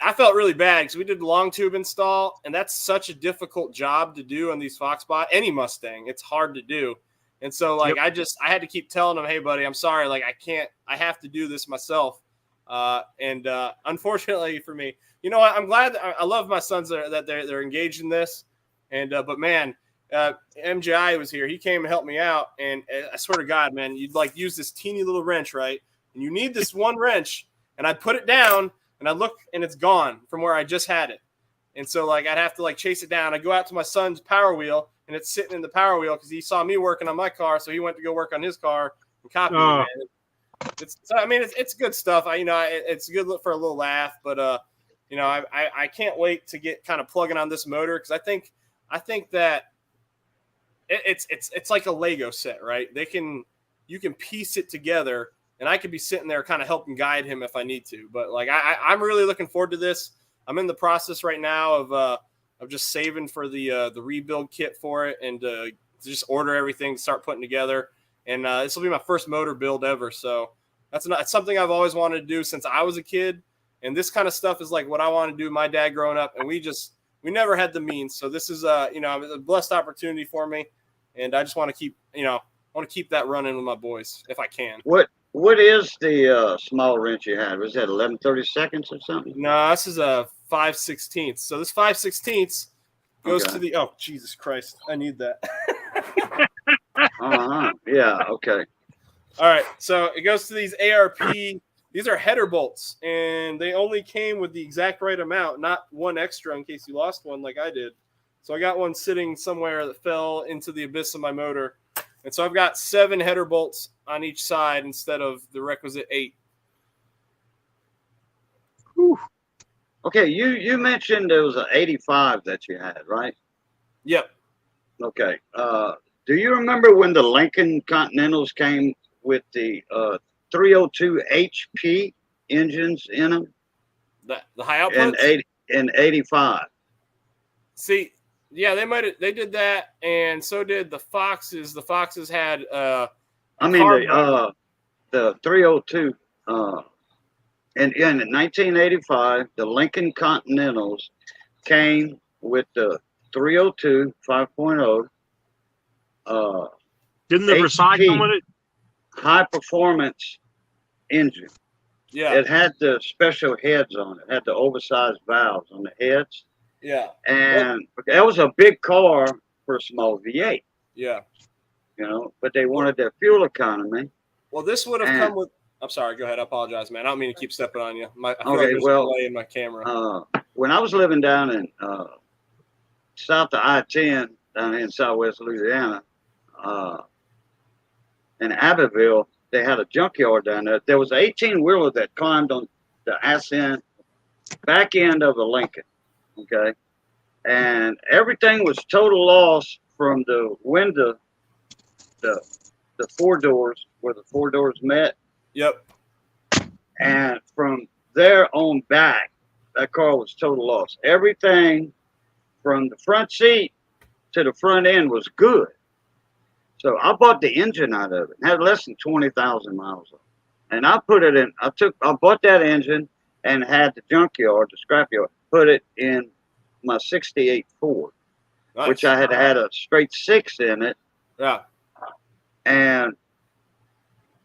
I felt really bad because we did the long tube install, and that's such a difficult job to do on these Foxbody, any Mustang. It's hard to do. And so, like, yep. I had to keep telling him, hey, buddy, I'm sorry. Like, I have to do this myself. And unfortunately for me, I'm glad that I love my sons that they're engaged in this. And, but man, MJI was here. He came and helped me out. And I swear to God, man, you'd like use this teeny little wrench, right? And you need this one wrench. And I'd put it down and I'd look and it's gone from where I just had it. And so like, I'd have to like chase it down. I go out to my son's Power Wheel and it's sitting in the Power Wheel because he saw me working on my car. So he went to go work on his car and copy it. It's good stuff. It's good for a little laugh, but I can't wait to get kind of plugging on this motor. Cause I think that it's like a Lego set, right? You can piece it together and I could be sitting there kind of helping guide him if I need to, but like, I'm really looking forward to this. I'm in the process right now of just saving for the rebuild kit for it and to just order everything, start putting together. And this will be my first motor build ever. So that's something I've always wanted to do since I was a kid. And this kind of stuff is like what I want to do. My dad growing up, and we we never had the means. So this is a blessed opportunity for me, and I just want to keep that running with my boys if I can. What is the small wrench you had? Was that 11/32 or something? No, this is a 5/16. So this 5/16 goes to the. Oh, Jesus Christ! I need that. Yeah. Okay. All right. So it goes to these ARP. These are header bolts, and they only came with the exact right amount, not one extra in case you lost one like I did. So I got one sitting somewhere that fell into the abyss of my motor. And so I've got 7 header bolts on each side instead of the requisite 8. Whew. Okay, you mentioned there was an 85 that you had, right? Yep. Okay. Do you remember when the Lincoln Continentals came with the 302 HP engines in them? The high outputs? In 85. See, yeah, they did that, and so did the Foxes. The Foxes had the 302 and in 1985 the Lincoln Continentals came with the 302 5.0 didn't the Versailles come with it? High performance engine. Yeah. It had the special heads on it. It had the oversized valves on the heads. Yeah. And that was a big car for a small V8. Yeah. But they wanted their fuel economy. Well, this would have come with. I'm sorry. Go ahead. I apologize, man. I don't mean to keep stepping on you. I feel like there's a delay in my camera. When I was living down in south of I-10, down in southwest Louisiana, in Abbeville, they had a junkyard down there. There was an 18-wheeler that climbed on the back end of a Lincoln. Okay, and everything was total loss from the window, the 4 doors where the 4 doors met. Yep. And from there on back, that car was total loss. Everything from the front seat to the front end was good. So I bought the engine out of it. It had less than 20,000 miles on it. And I put it in. I bought that engine and had the junkyard, the scrapyard, put it in my 68 Ford, nice. Which I had a straight 6 in it. Yeah. And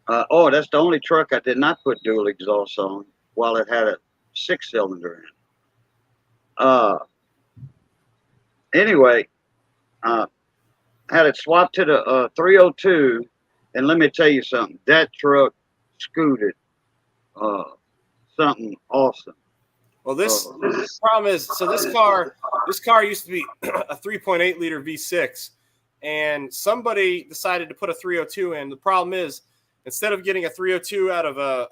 that's the only truck I did not put dual exhaust on while it had a 6-cylinder in. Anyway, had it swapped to the 302, and let me tell you something. That truck scooted something awesome. Well, this problem is, so this car used to be a 3.8 liter V6, and somebody decided to put a 302 in. The problem is, instead of getting a 302 out of a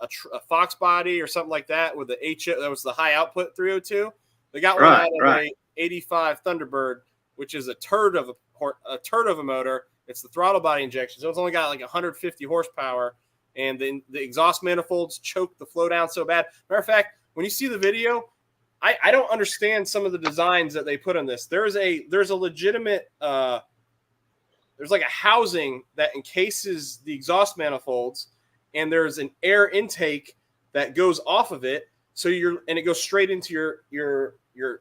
Foxbody or something like that with the that was the high output 302, they got one out of a 85 Thunderbird, which is a turd of a motor. It's the throttle body injection, so it's only got like 150 horsepower, and the exhaust manifolds choke the flow down so bad. Matter of fact, when you see the video, I don't understand some of the designs that they put on this. There's a legitimate there's like a housing that encases the exhaust manifolds, and there's an air intake that goes off of it. So it goes straight into your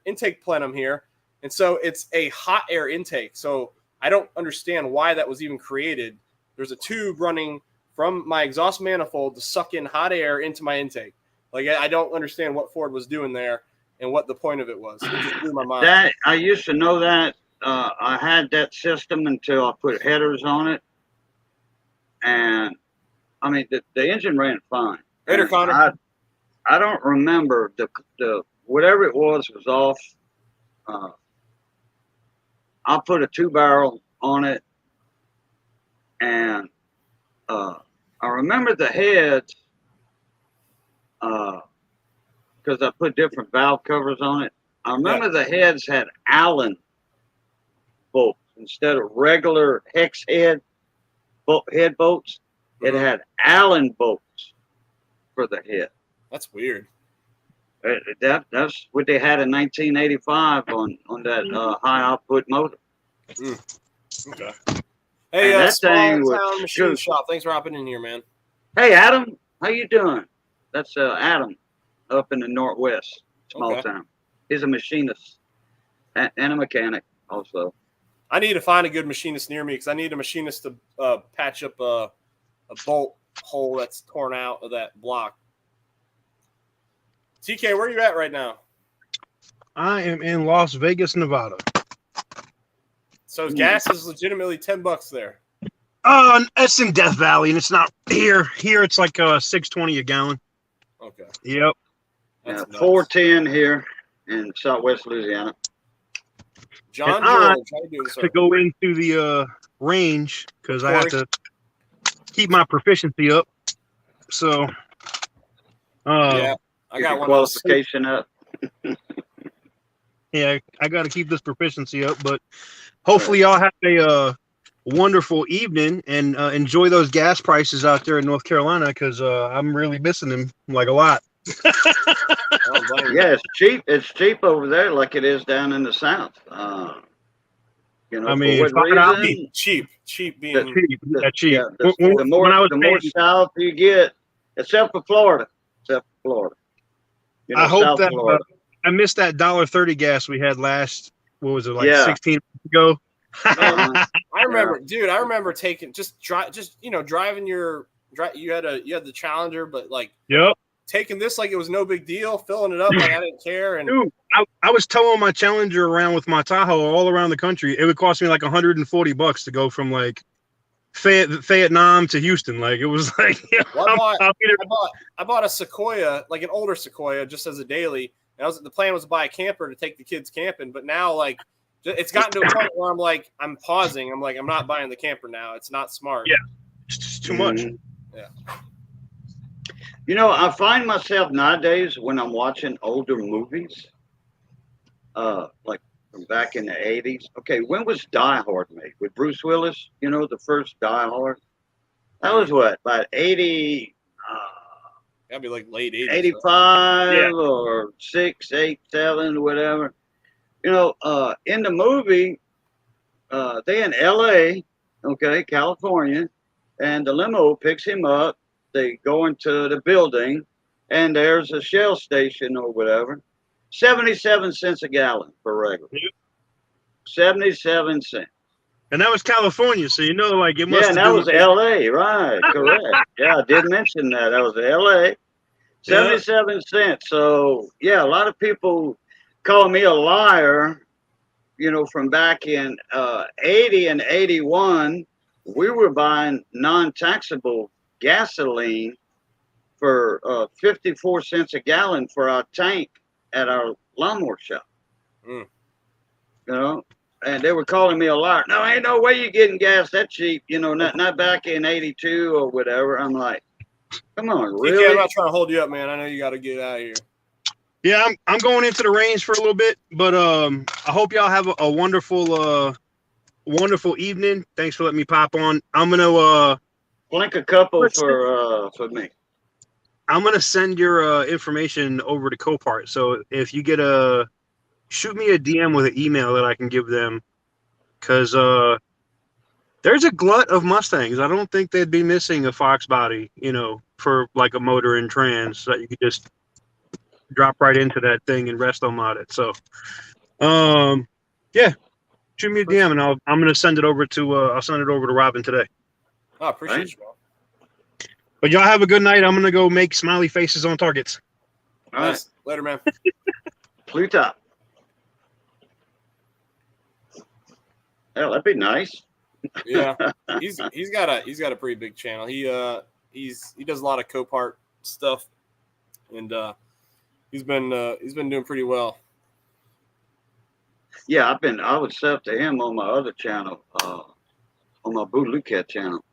intake plenum here. And so it's a hot air intake. So I don't understand why that was even created. There's a tube running from my exhaust manifold to suck in hot air into my intake. Like, I don't understand what Ford was doing there and what the point of it was. It just blew my mind. That I used to know that. I had that system until I put headers on it. And, I mean, the engine ran fine. Later, Connor. I don't remember the whatever it was off. I put a 2-barrel on it, and I remember the heads because I put different valve covers on it. I remember the heads had Allen bolts instead of regular hex head bolts. It had Allen bolts for the head. That's weird. That's what they had in 1985 on that high output motor. Okay. Hey, that Small thing was Town Machine Shop. Thanks for hopping in here, man. Hey, Adam, how you doing? That's Adam up in the Northwest, small town. He's a machinist. and a mechanic also. I need to find a good machinist near me because I need a machinist to patch up a bolt hole that's torn out of that block. TK, where are you at right now? I am in Las Vegas, Nevada. So gas is legitimately $10 there. It's in Death Valley, and it's not here. Here it's like $6.20 a gallon. Okay. Yep. Yeah, That's nuts. 410 here in Southwest Louisiana. John And I George, how you doing, sir? to go into the range because I have to keep my proficiency up. So, Yeah, I Get got your one. qualification up. yeah, I got to keep this proficiency up. But hopefully, y'all have a wonderful evening and enjoy those gas prices out there in North Carolina because I'm really missing them like a lot. Yeah, it's cheap. It's cheap over there, like it is down in the South. You know, I mean, for what $5 reason? cheap being cheap. Yeah, cheap. Yeah, the more south you get, except for Florida. You know, I hope South that Florida. I missed that $1.30 gas we had last. What was it like? Yeah. 16 months ago? I remember, dude. I remember taking driving your. You had the Challenger, but like, Yep. taking this like it was no big deal, filling it up like I didn't care. And Dude, I was towing my Challenger around with my Tahoe all around the country. It would cost me like $140 to go from like Vietnam to Houston. Like it was like I bought a Sequoia, like an older Sequoia, just as a daily. And the plan was to buy a camper to take the kids camping, but now like it's gotten to a point where I'm pausing. I'm like, I'm not buying the camper now. It's not smart. Yeah, it's just too much. Yeah. You know, I find myself nowadays when I'm watching older movies, like from back in the 80s. Okay, when was Die Hard made? With Bruce Willis, you know, the first Die Hard? That was what, about 80, That'd be like late 80s. 85 Yeah. or 6, 8, 7, whatever. You know, in the movie, they in LA, okay, California, and the limo picks him up. They go into the building, and there's a Shell station or whatever. 77 cents a gallon for regular. Yep. 77 cents. And that was California, so you know, like it must. Yeah, and that was LA, right? Correct. Yeah, I did mention that. That was LA. 77 cents. So yeah, a lot of people call me a liar. You know, from back in 80 and 81, we were buying non-taxable gasoline for 54 cents a gallon for our tank at our lawnmower shop. You know, and they were calling me a liar. No, ain't no way you getting gas that cheap. You know, not back in 82 or whatever. I'm like, come on, really? TK, I'm not trying to hold you up, man. I know you got to get out of here. Yeah, I'm going into the range for a little bit, but I hope y'all have a wonderful evening. Thanks for letting me pop on. I'm gonna Blink a couple for me. I'm gonna send your information over to Copart. So if you get shoot me a DM with an email that I can give them, because there's a glut of Mustangs. I don't think they'd be missing a Foxbody, you know, for like a motor and trans that you could just drop right into that thing and rest on it. So, yeah, shoot me a DM and I'm gonna send it over to I'll send it over to Robin today. I appreciate you, man. But y'all have a good night. I'm gonna go make smiley faces on targets. All right. Nice. Later, man. Pluto. Yeah, that'd be nice. Yeah, he's got a pretty big channel. He does a lot of Copart stuff, and he's been doing pretty well. Yeah, I would sub to him on my other channel, on my Boo Cat channel,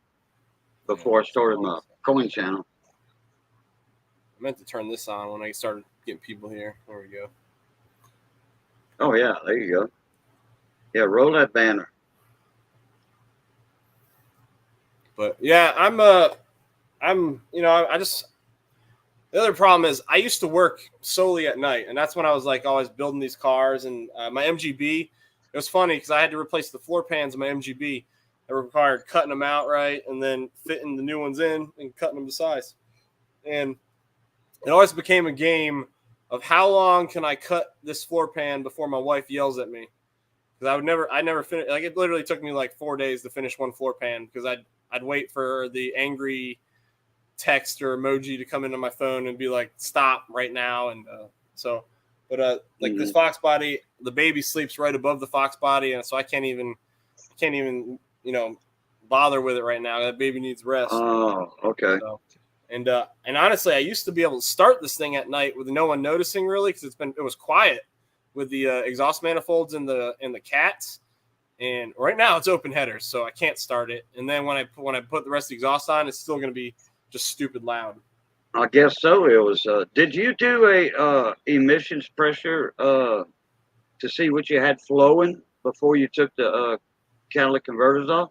before I started my coin channel. I meant to turn this on when I started getting people here. There we go. Oh yeah, there you go. Yeah, roll that banner. But yeah, I just, the other problem is I used to work solely at night, and that's when I was like always building these cars and my MGB. It was funny because I had to replace the floor pans of my MGB. It required cutting them out right and then fitting the new ones in and cutting them to size. And it always became a game of how long can I cut this floor pan before my wife yells at me. because I never finish. Like it literally took me like 4 days to finish one floor pan because I'd wait for the angry text or emoji to come into my phone and be like, stop right now. And like this Foxbody, the baby sleeps right above the Foxbody, and so I can't even bother with it right now. That baby needs rest. Oh, okay. So, and honestly, I used to be able to start this thing at night with no one noticing really because it was quiet with the exhaust manifolds and the cats. And right now it's open headers, so I can't start it. And then when I put the rest of the exhaust on, it's still going to be just stupid loud. I guess so. It was. Did you do a emissions pressure to see what you had flowing before you took the catalytic converters off?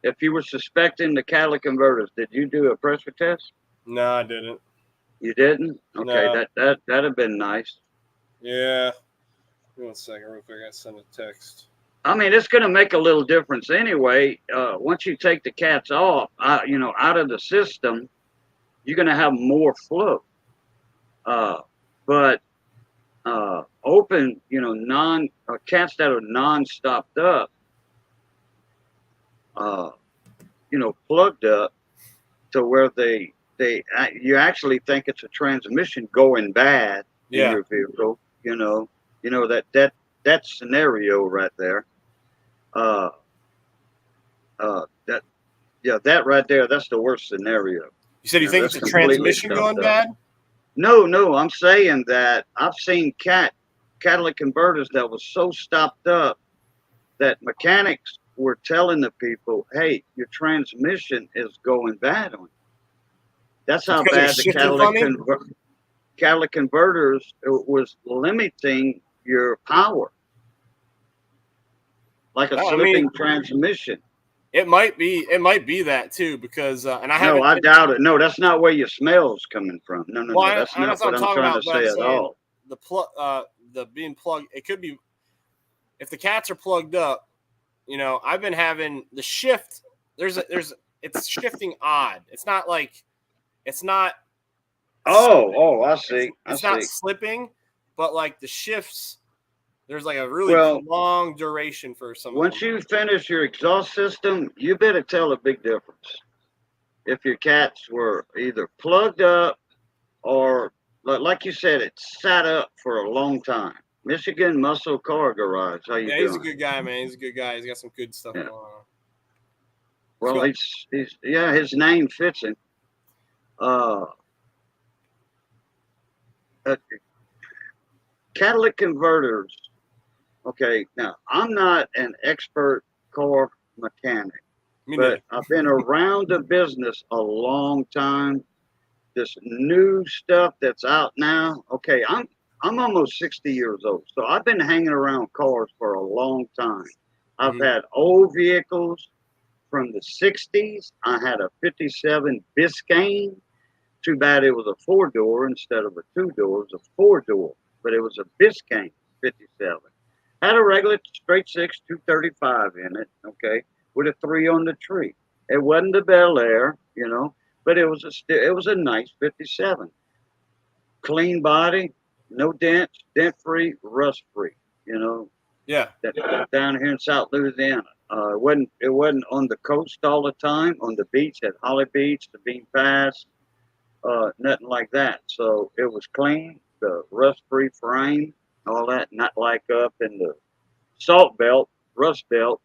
If you were suspecting the catalytic converters, did you do a pressure test? No, I didn't. You didn't? Okay, No. that'd have been nice. Yeah. Give me 1 second, real quick. I gotta send a text. I mean, it's going to make a little difference anyway. Once you take the cats off, out of the system, you're going to have more flow. But open, cats that are non-stopped up, plugged up to where you actually think it's a transmission going bad in your vehicle. That scenario right there. That right there, that's the worst scenario. You said you think it's a transmission going bad? No, I'm saying that I've seen catalytic converters that was so stopped up that mechanics were telling the people, hey, your transmission is going bad on you. That's how bad the catalytic converters was limiting your power. Like a slipping transmission. It might be that too, because I doubt it. No, that's not where your smell's coming from. No, that's not what I'm trying to say at all. The being plugged, it could be if the cats are plugged up. I've been having the shift. It's shifting odd. It's not. Oh, I see. It's not slipping, but like the shifts. There's like a really long duration for some. Once you finish your exhaust system, you better tell a big difference. If your cats were either plugged up or, like you said, it sat up for a long time. Michigan Muscle Car Garage. How you doing? He's a good guy, man. He's a good guy. He's got some good stuff going on. Well, his name fits him. Catalytic converters. Okay, now I'm not an expert car mechanic, but I've been around the business a long time. This new stuff that's out now. Okay, I'm almost 60 years old, so I've been hanging around cars for a long time. I've had old vehicles from the 60s. I had a 57 Biscayne. Too bad it was a 4-door instead of a 2-door. It was a 4-door, but it was a Biscayne 57. Had a regular straight 6 235 in it, okay, with a 3 on the tree. It wasn't the Bel Air, but it was a nice 57. Clean body, no dents, dent-free, rust-free, Yeah. Down here in South Louisiana. It wasn't on the coast all the time, on the beach at Holly Beach, the Bean Pass, nothing like that. So it was clean, the rust-free frame, all that, not like up in the salt belt, rust belt,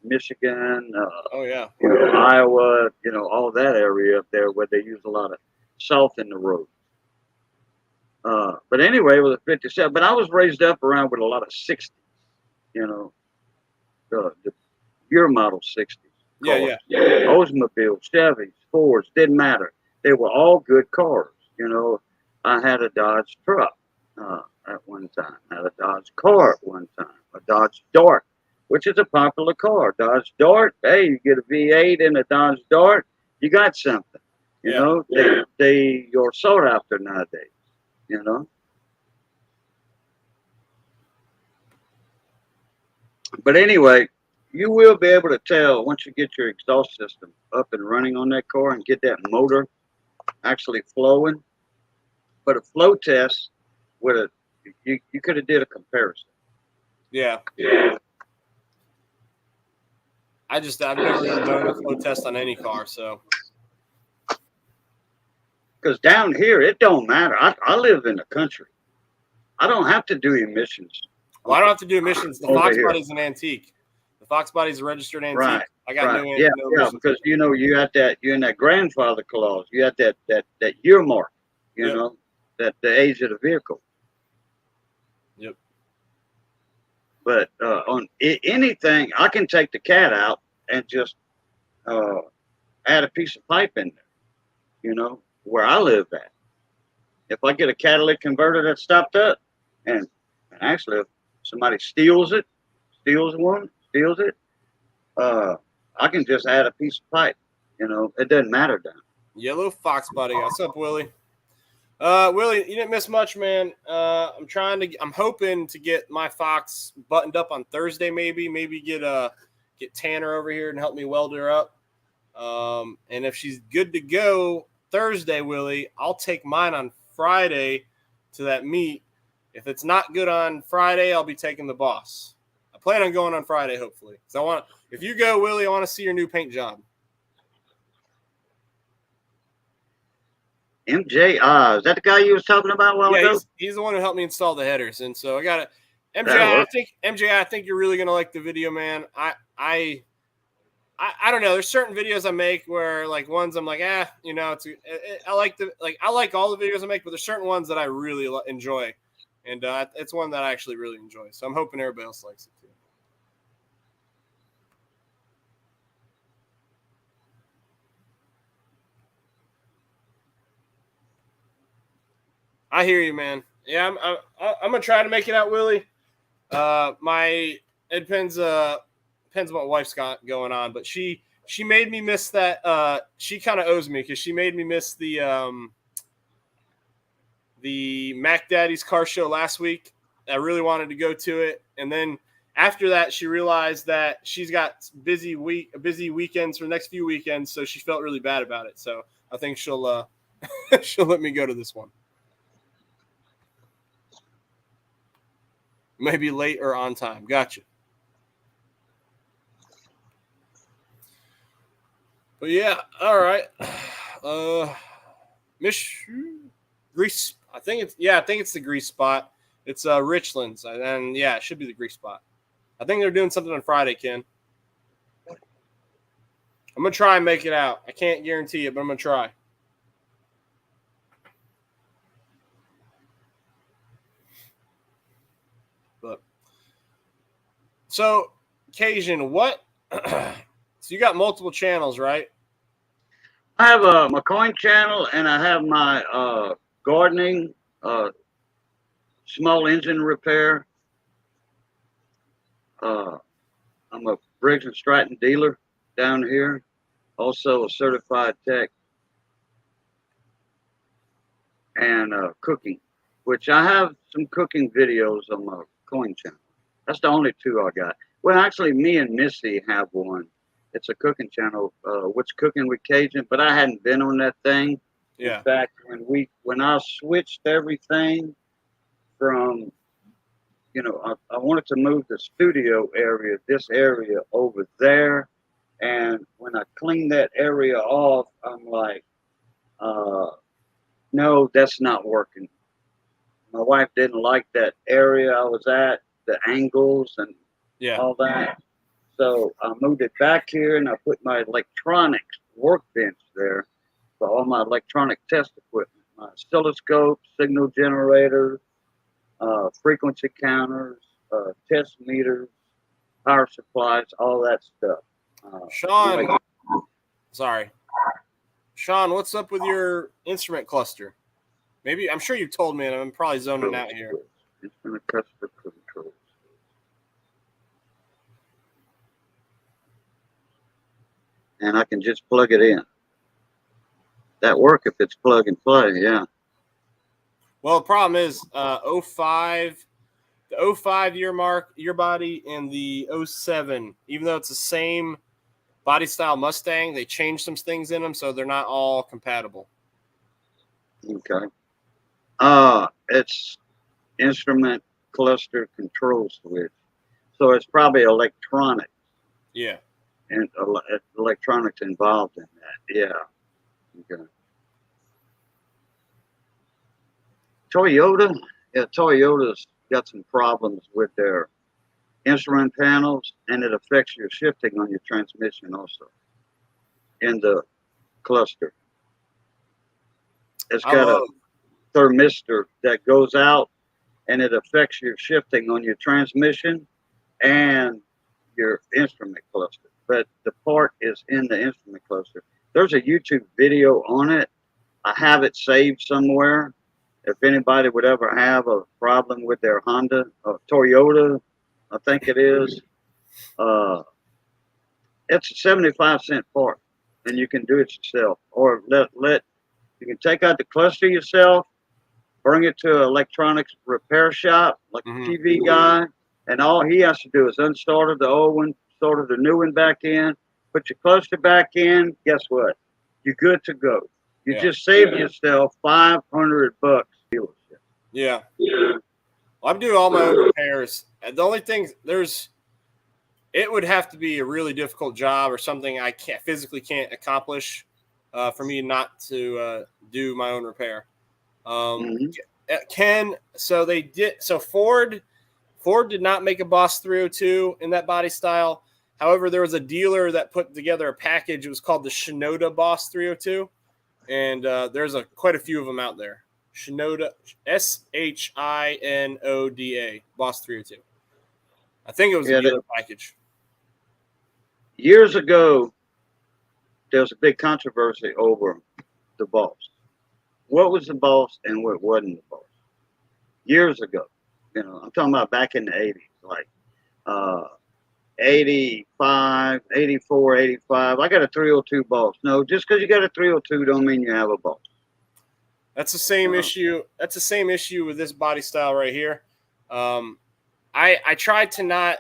Michigan, Iowa, all that area up there where they use a lot of salt in the road. But anyway, it was a 57. But I was raised up around with a lot of 60s, your model 60s. Yeah. Oldsmobile, Chevys, Fords, didn't matter. They were all good cars. I had a Dodge truck at one time. I had a Dodge car at one time. A Dodge Dart, which is a popular car. Dodge Dart. Hey, you get a V8 in a Dodge Dart, you got something. They are sought after nowadays. But anyway, you will be able to tell once you get your exhaust system up and running on that car and get that motor actually flowing. But a flow test you could have did a comparison. Yeah. I've never even done a flow test on any car, so. Because down here, it don't matter. I live in the country. I don't have to do emissions. Well, I don't have to do emissions. The Over here. Foxbody's an antique. The Foxbody's a registered antique. Right. I got Right. no Yeah, no yeah, emissions. because you know you had that, you're in that grandfather clause. You had that year mark, you Yep. know, that the age of the vehicle. Yep. But on anything, I can take the cat out and just add a piece of pipe in there, you know, where I live at. If I get a catalytic converter that's stopped up, and actually if somebody steals it, I can just add a piece of pipe. You know, it doesn't matter down. Yellow Foxbody. What's up, Willie? Willie, you didn't miss much, man. I'm hoping to get my Fox buttoned up on Thursday, maybe get Tanner over here and help me weld her up. And if she's good to go Thursday, Willie, I'll take mine on Friday to that meet. If it's not good on Friday, I'll be taking the boss. I plan on going on Friday, hopefully. So if you go, Willie, I want to see your new paint job. MJ, is that the guy you was talking about a while ago? He's the one who helped me install the headers, and so I got it. MJ, I think you're really gonna like the video, man. I don't know. There's certain videos I make where like ones I'm like, you know, I like all the videos I make, but there's certain ones that I really enjoy, and it's one that I actually really enjoy. So I'm hoping everybody else likes it too. I hear you, man. Yeah, I'm gonna try to make it out, Willie. It depends on what my wife's got going on, but she made me miss that. She kind of owes me because she made me miss the Mac Daddy's car show last week. I really wanted to go to it, and then after that, she realized that she's got busy weekends for the next few weekends, so she felt really bad about it. So I think she'll she'll let me go to this one. Maybe late or on time. Gotcha. But yeah, all right. Grease. I think it's the grease spot. It's Richlands, and yeah, it should be the grease spot. I think they're doing something on Friday, Ken. I'm gonna try and make it out. I can't guarantee it, but I'm gonna try. But so, Cajun, what? So you got multiple channels, right? I have my coin channel, and I have my gardening, small engine repair. I'm a Briggs and Stratton dealer down here, also a certified tech, and cooking, which I have some cooking videos on my coin channel. That's the only two I got. Well, actually, me and Missy have one. It's a cooking channel, What's Cooking with Cajun, but I hadn't been on that thing. Yeah. In fact, when I switched everything from, you know, I wanted to move the studio area, this area over there, and when I cleaned that area off, I'm like, no, that's not working. My wife didn't like that area I was at, the angles and all that. So I moved it back here, and I put my electronics workbench there for all my electronic test equipment, my oscilloscope, signal generators, frequency counters, test meters, power supplies, all that stuff. Sean, Sean, what's up with your instrument cluster? Maybe I'm sure you've told me, and I'm probably zoning out here. Instrument cluster controls. And I can just plug it in. That work if it's plug and play, yeah. Well, the problem is 05, the 05 year body, and the 07, even though it's the same body style Mustang, they changed some things in them, so they're not all compatible. Okay. It's instrument cluster control switch. So it's probably electronic Yeah. and electronics involved in that. Yeah. Okay. Toyota. Yeah, Toyota's got some problems with their instrument panels, and it affects your shifting on your transmission also in the cluster. It's I got a love. thermistor that goes out, and it affects your shifting on your transmission and your instrument cluster. But the part is in the instrument cluster. There's a YouTube video on it. I have it saved somewhere. If anybody would ever have a problem with their Honda or Toyota, I think it is, it's a 75-cent part, and you can do it yourself. Or you can take out the cluster yourself, bring it to an electronics repair shop, like a TV guy, and all he has to do is unsolder the old one, solder the new one back in, put your cluster back in. Guess what? You're good to go. You just saved yourself $500 dealership. Yeah. Well, I'm doing all my own repairs. And the only thing it would have to be a really difficult job or something I physically can't accomplish for me not to do my own repair. So Ford did not make a Boss 302 in that body style. However, there was a dealer that put together a package. It was called the Shinoda Boss 302, and there's quite a few of them out there. Shinoda, Shinoda Boss 302. I think it was a dealer package. Years ago, there was a big controversy over the Boss. What was the Boss and what wasn't the Boss? Years ago, I'm talking about back in the 80s, like 85, 84, 85. I got a 302 Boss. No, just because you got a 302 don't mean you have a Boss. That's the same issue. That's the same issue with this body style right here. I try to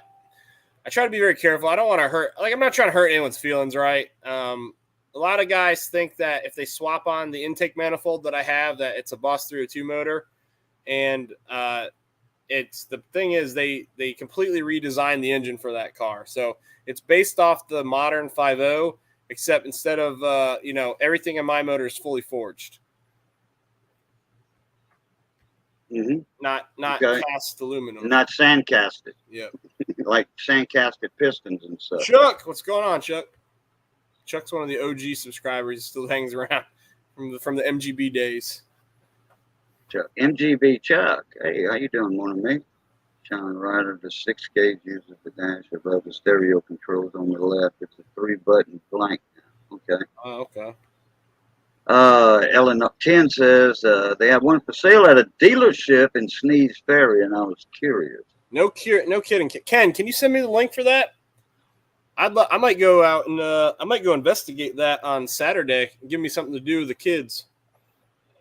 be very careful. I don't want to hurt. I'm not trying to hurt anyone's feelings, right? A lot of guys think that if they swap on the intake manifold that I have, that it's a Boss 302 motor, and it's the thing is they completely redesigned the engine for that car. So it's based off the modern 5.0, except instead of everything in my motor is fully forged. Not cast aluminum. Not sand casted. Yeah. Like sand casted pistons and stuff. Chuck, what's going on, Chuck? Chuck's one of the OG subscribers. He still hangs around from the MGB days. Chuck. MGB Chuck. Hey, how you doing, morning, mate? Sean Ryder, the 6-gauge uses the dash above the stereo controls on the left. It's a 3-button blank. Okay. Oh, okay. Ellen 10 says they have one for sale at a dealership in Sneeze Ferry, and I was curious. No kidding. Ken, can you send me the link for that? I might go out and I might go investigate that on Saturday and give me something to do with the kids.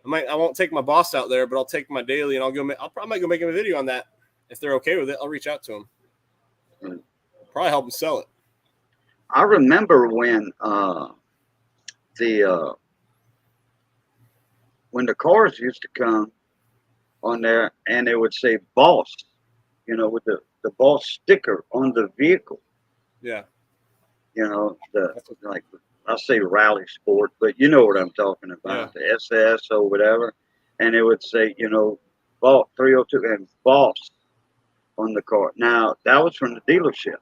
I won't take my boss out there, but I'll take my daily and I might go make him a video on that. If they're okay with it, I'll reach out to them. Probably help them sell it. I remember when the cars used to come on there and they would say Boss, with the Boss sticker on the vehicle. Yeah. I say Rally Sport, but you know what I'm talking about, the SS or whatever. And it would say, Boss 302 and Boss on the car. Now, that was from the dealership.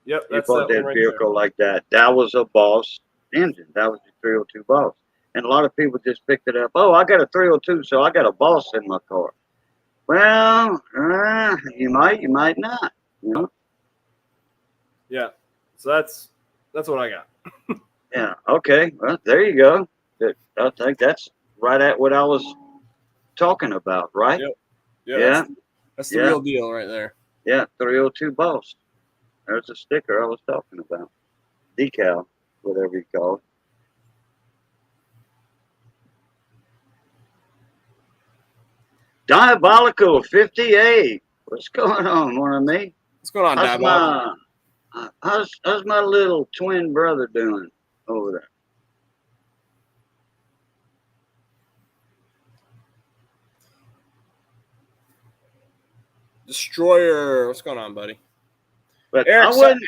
Yep. You bought that vehicle like that. That was a Boss engine. That was the 302 Boss. And a lot of people just picked it up. Oh, I got a 302, so I got a Boss in my car. Well, you might not. Yeah. So that's what I got. Yeah. Okay. Well, there you go. I think that's right at what I was talking about, right? Yep. Yeah. That's the real deal right there. Yeah. 302 Boss. There's the sticker I was talking about. Decal, whatever you call it. Diabolical 58. What's going on, morning, mate? What's going on, Diabolical? How's my little twin brother doing over there? Destroyer, what's going on, buddy? But Eric, I wouldn't.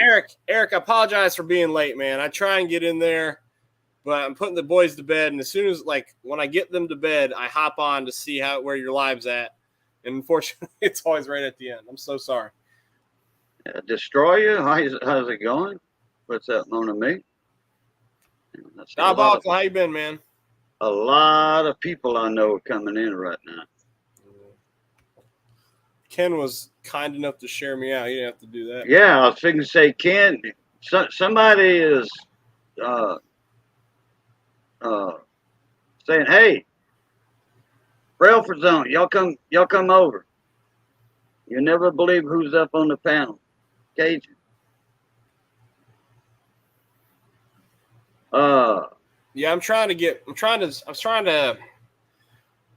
Eric, I apologize for being late, man. I try and get in there, but I'm putting the boys to bed, and as soon as when I get them to bed, I hop on to see where your live's at. And unfortunately, it's always right at the end. I'm so sorry. Destroyer, how's it going? What's up, Mona Me? Diabolical, how you been, man? A lot of people I know are coming in right now. Ken was kind enough to share me out. He didn't have to do that. Yeah, I was thinking to say, Ken, somebody is saying, hey, Railford Zone, y'all come over. You never believe who's up on the panel. Cajun. Yeah,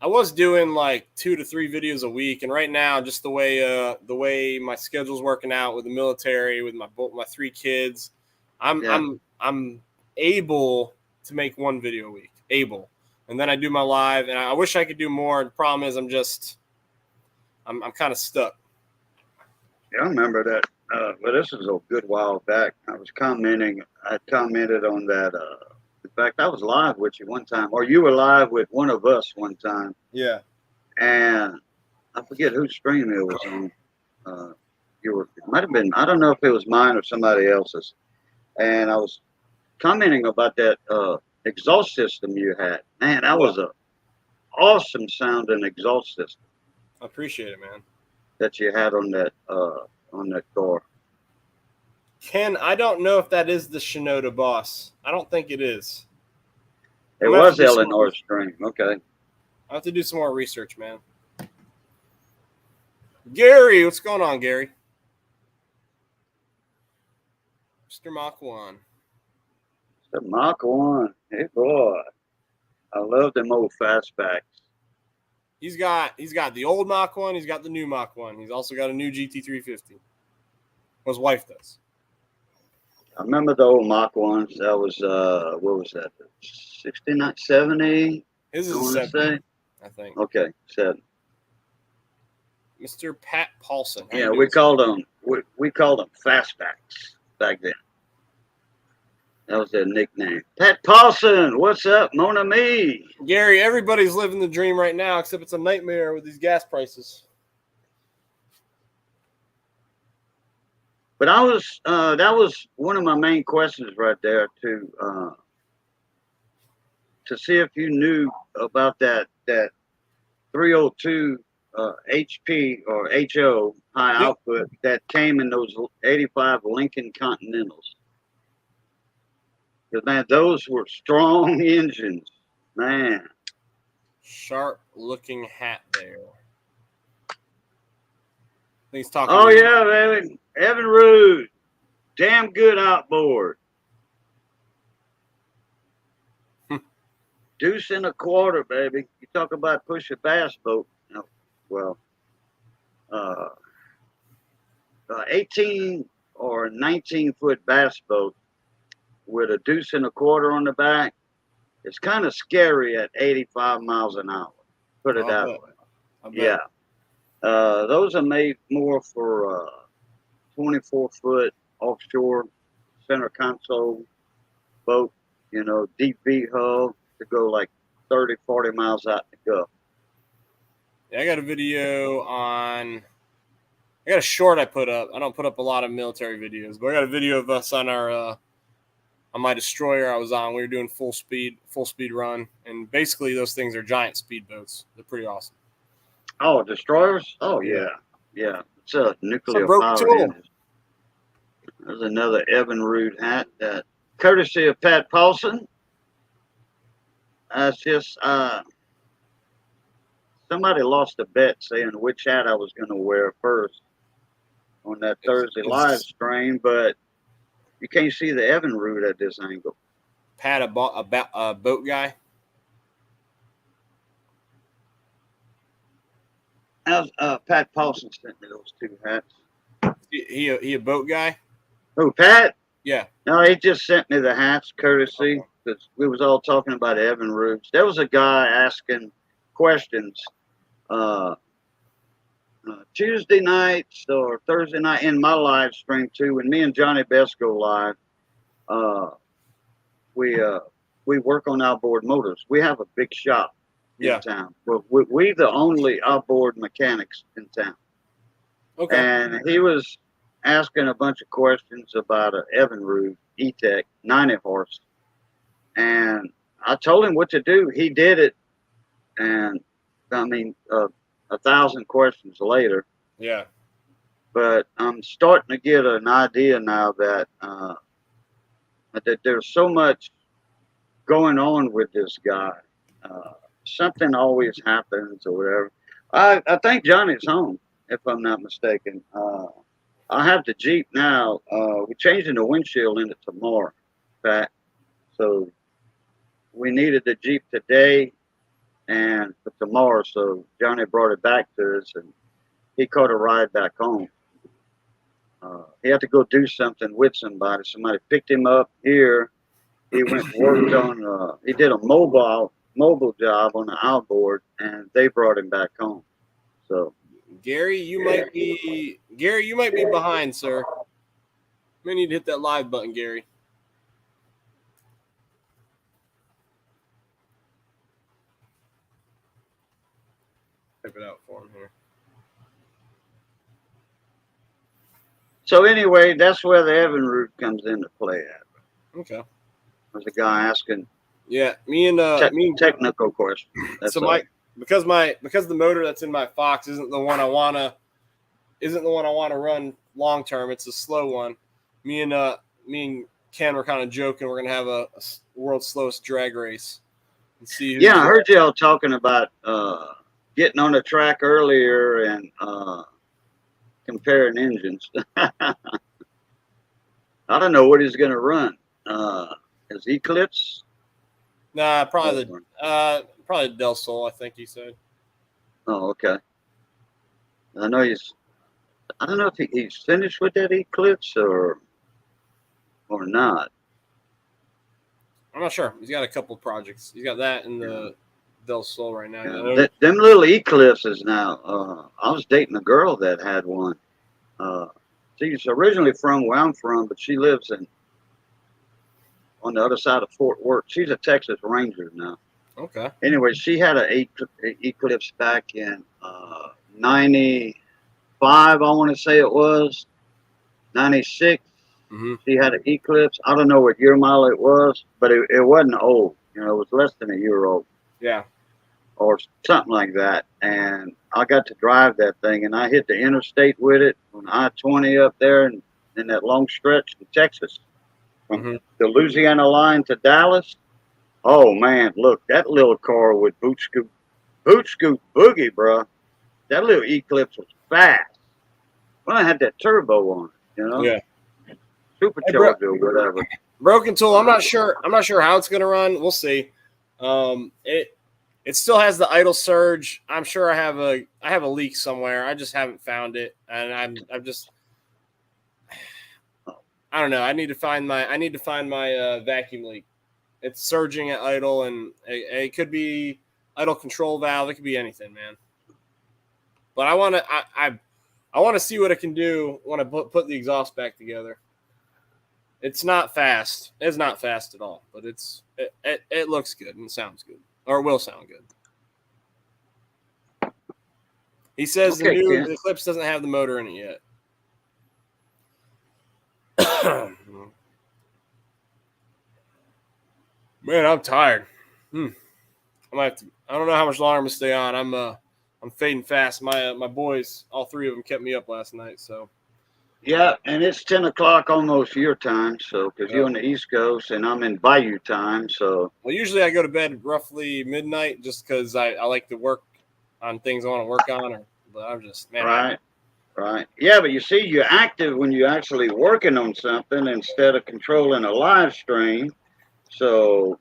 I was doing like 2 to 3 videos a week, and right now, just the way my schedule's working out with the military, with my 3 kids, I'm able to make 1 video a week. And then I do my live, and I wish I could do more. The problem is I'm kind of stuck. Yeah, I remember that. But this is a good while back. I commented on that. In fact, I was live with you one time, or you were live with one of us one time. Yeah. And I forget whose stream it was on. It might have been, I don't know if it was mine or somebody else's. And I was commenting about that exhaust system you had. Man, that was a awesome sounding exhaust system. I appreciate it, man. That you had on that car. Ken, I don't know if that is the Shinoda Boss. I don't think it is. It was Eleanor stream. Okay. I have to do some more research, man. Gary, what's going on, Gary? Mr. Mach 1. Mr. Mach 1. Hey, boy. I love them old fastbacks. He's got the old Mach 1. He's got the new Mach 1. He's also got a new GT350. His wife does. I remember the old Mach 1s. That was, what was that? 69, 70? His is 70, I think. Okay, 7. Mr. Pat Paulson. Yeah, we called them fastbacks back then. That was their nickname. Pat Paulson, what's up, Mon ami? Gary, everybody's living the dream right now, except it's a nightmare with these gas prices. But that was one of my main questions right there to see if you knew about that 302 HP or HO high output that came in those 85 Lincoln Continentals. Because, man, those were strong engines, man. Sharp looking hat there. He's talking. Oh yeah, baby. Evan Rude, damn good outboard. Deuce and a quarter, baby. You talk about push a bass boat. Well, 18 or 19 foot bass boat with a deuce and a quarter on the back. It's kind of scary at 85 miles an hour. Put it that way. Yeah. Those are made more for 24-foot offshore center console boat, deep V hull to go like 30, 40 miles out the Gulf. Yeah, I got a video I got a short I put up. I don't put up a lot of military videos, but I got a video of us on on my destroyer I was on. We were doing full speed run, and basically those things are giant speedboats. They're pretty awesome. Oh, destroyers? Oh yeah. It's a nuclear powered engine. There's another Evan Rude hat, courtesy of Pat Paulson. That's just somebody lost a bet saying which hat I was going to wear first on that Thursday live stream, but you can't see the Evan Rude at this angle. Pat, a boat guy. Pat Paulson sent me those 2 hats. He a boat guy? Who, Pat? Yeah. No, he just sent me the hats courtesy because we was all talking about Evan Roots. There was a guy asking questions Tuesday nights or Thursday night in my live stream too. When me and Johnny Best go live, we work on outboard motors. We have a big shop in town. We the only outboard mechanics in town. Okay. And he was asking a bunch of questions about an Evinrude E-Tech 90 horse. And I told him what to do. He did it. And I mean, 1,000 questions later. Yeah. But I'm starting to get an idea now that there's so much going on with this guy. Something always happens or whatever. I think Johnny's home, if I'm not mistaken. I have the Jeep now. We're changing the windshield in it tomorrow. In fact, so we needed the Jeep today and for tomorrow. So Johnny brought it back to us, and he caught a ride back home. He had to go do something with somebody. Somebody picked him up here. He went and worked on. He did a mobile job on the outboard, and they brought him back home. So Gary, you might be behind, sir. You may need to hit that live button, Gary. Type it out for him here. So anyway, that's where the Evinrude comes into play at. Okay. There's a guy asking me and technical questions. So because the motor that's in my Fox isn't the one I wanna run long term. It's a slow one. Me and Ken were kind of joking. We're gonna have a world's slowest drag race and see. Yeah, I heard y'all talking about getting on the track earlier and comparing engines. I don't know what he's gonna run. Is Eclipse? Nah, probably the Del Sol, I think he said. Oh, okay. I don't know if he's finished with that Eclipse or not. I'm not sure. He's got a couple projects. He's got that and the Del Sol right now. Them little Eclipses now. I was dating a girl that had one. She's originally from where I'm from, but she lives on the other side of Fort Worth. She's a Texas Ranger now. Okay. Anyway, she had an Eclipse back in 95, I want to say it was. 96. Mm-hmm. She had an Eclipse. I don't know what year model it was, but it wasn't old. You know, it was less than a year old. Yeah. Or something like that. And I got to drive that thing, and I hit the interstate with it on I-20 up there and in that long stretch to Texas. From the Louisiana line to Dallas. Oh man, look, that little car with boot scoop boogie, bro. That little Eclipse was fast. Well, I had that turbo on it, you know? Yeah. Supercharger or whatever. Broken tool. I'm not sure how it's gonna run. We'll see. It still has the idle surge. I'm sure I have a leak somewhere. I just haven't found it, and I'm just. I don't know. I need to find my vacuum leak. It's surging at idle, and it could be idle control valve. It could be anything, man. But I want to see what it can do when I put the exhaust back together. It's not fast. It's not fast at all, but it looks good and sounds good, or it will sound good. He says the new Eclipse doesn't have the motor in it yet. Man, I'm tired. I don't know how much longer I'm gonna stay on. I'm fading fast. My boys, all three of them, kept me up last night. So yeah, and it's 10 o'clock almost your time. So because you're on the East Coast and I'm in Bayou time. So usually I go to bed roughly midnight, just because I like to work on things I want to work on. But I'm just Right. Yeah, but you see, you're active when you're actually working on something instead of controlling a live stream. So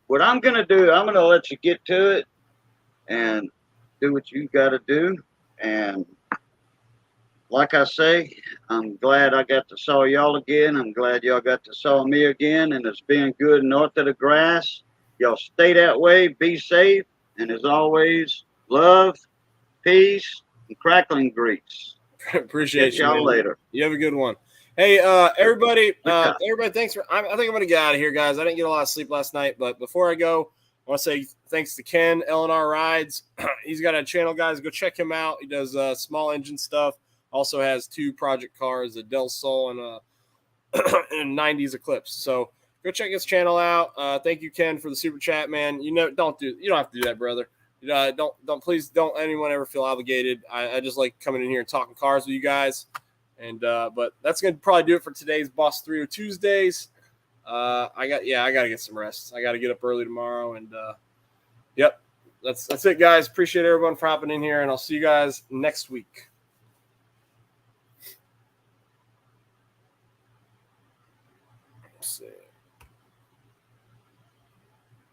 what I'm going to do, I'm going to let you get to it and do what you got to do. And like I say, I'm glad I got to saw y'all again. I'm glad y'all got to saw me again. And it's been good north of the grass. Y'all stay that way. Be safe. And as always, love, peace and crackling grease. Appreciate Catch you, y'all man. later. You have a good one. Hey, everybody, Yeah. everybody, thanks for. I think I'm going to get out of here, guys. I didn't get a lot of sleep last night, but before I go, I want to say thanks to Ken, L&R Rides. He's got a channel, guys. Go check him out. He does small engine stuff. Also has 2 project cars, a Del Sol and a and 90s Eclipse. So go check his channel out. Thank you, Ken, for the super chat, man. You don't have to do that, brother. Please don't anyone ever feel obligated. I just like coming in here and talking cars with you guys. And but that's gonna probably do it for today's Boss 302sdays. I got to get some rest. I got to get up early tomorrow. And yep, that's it, guys. Appreciate everyone for hopping in here, and I'll see you guys next week.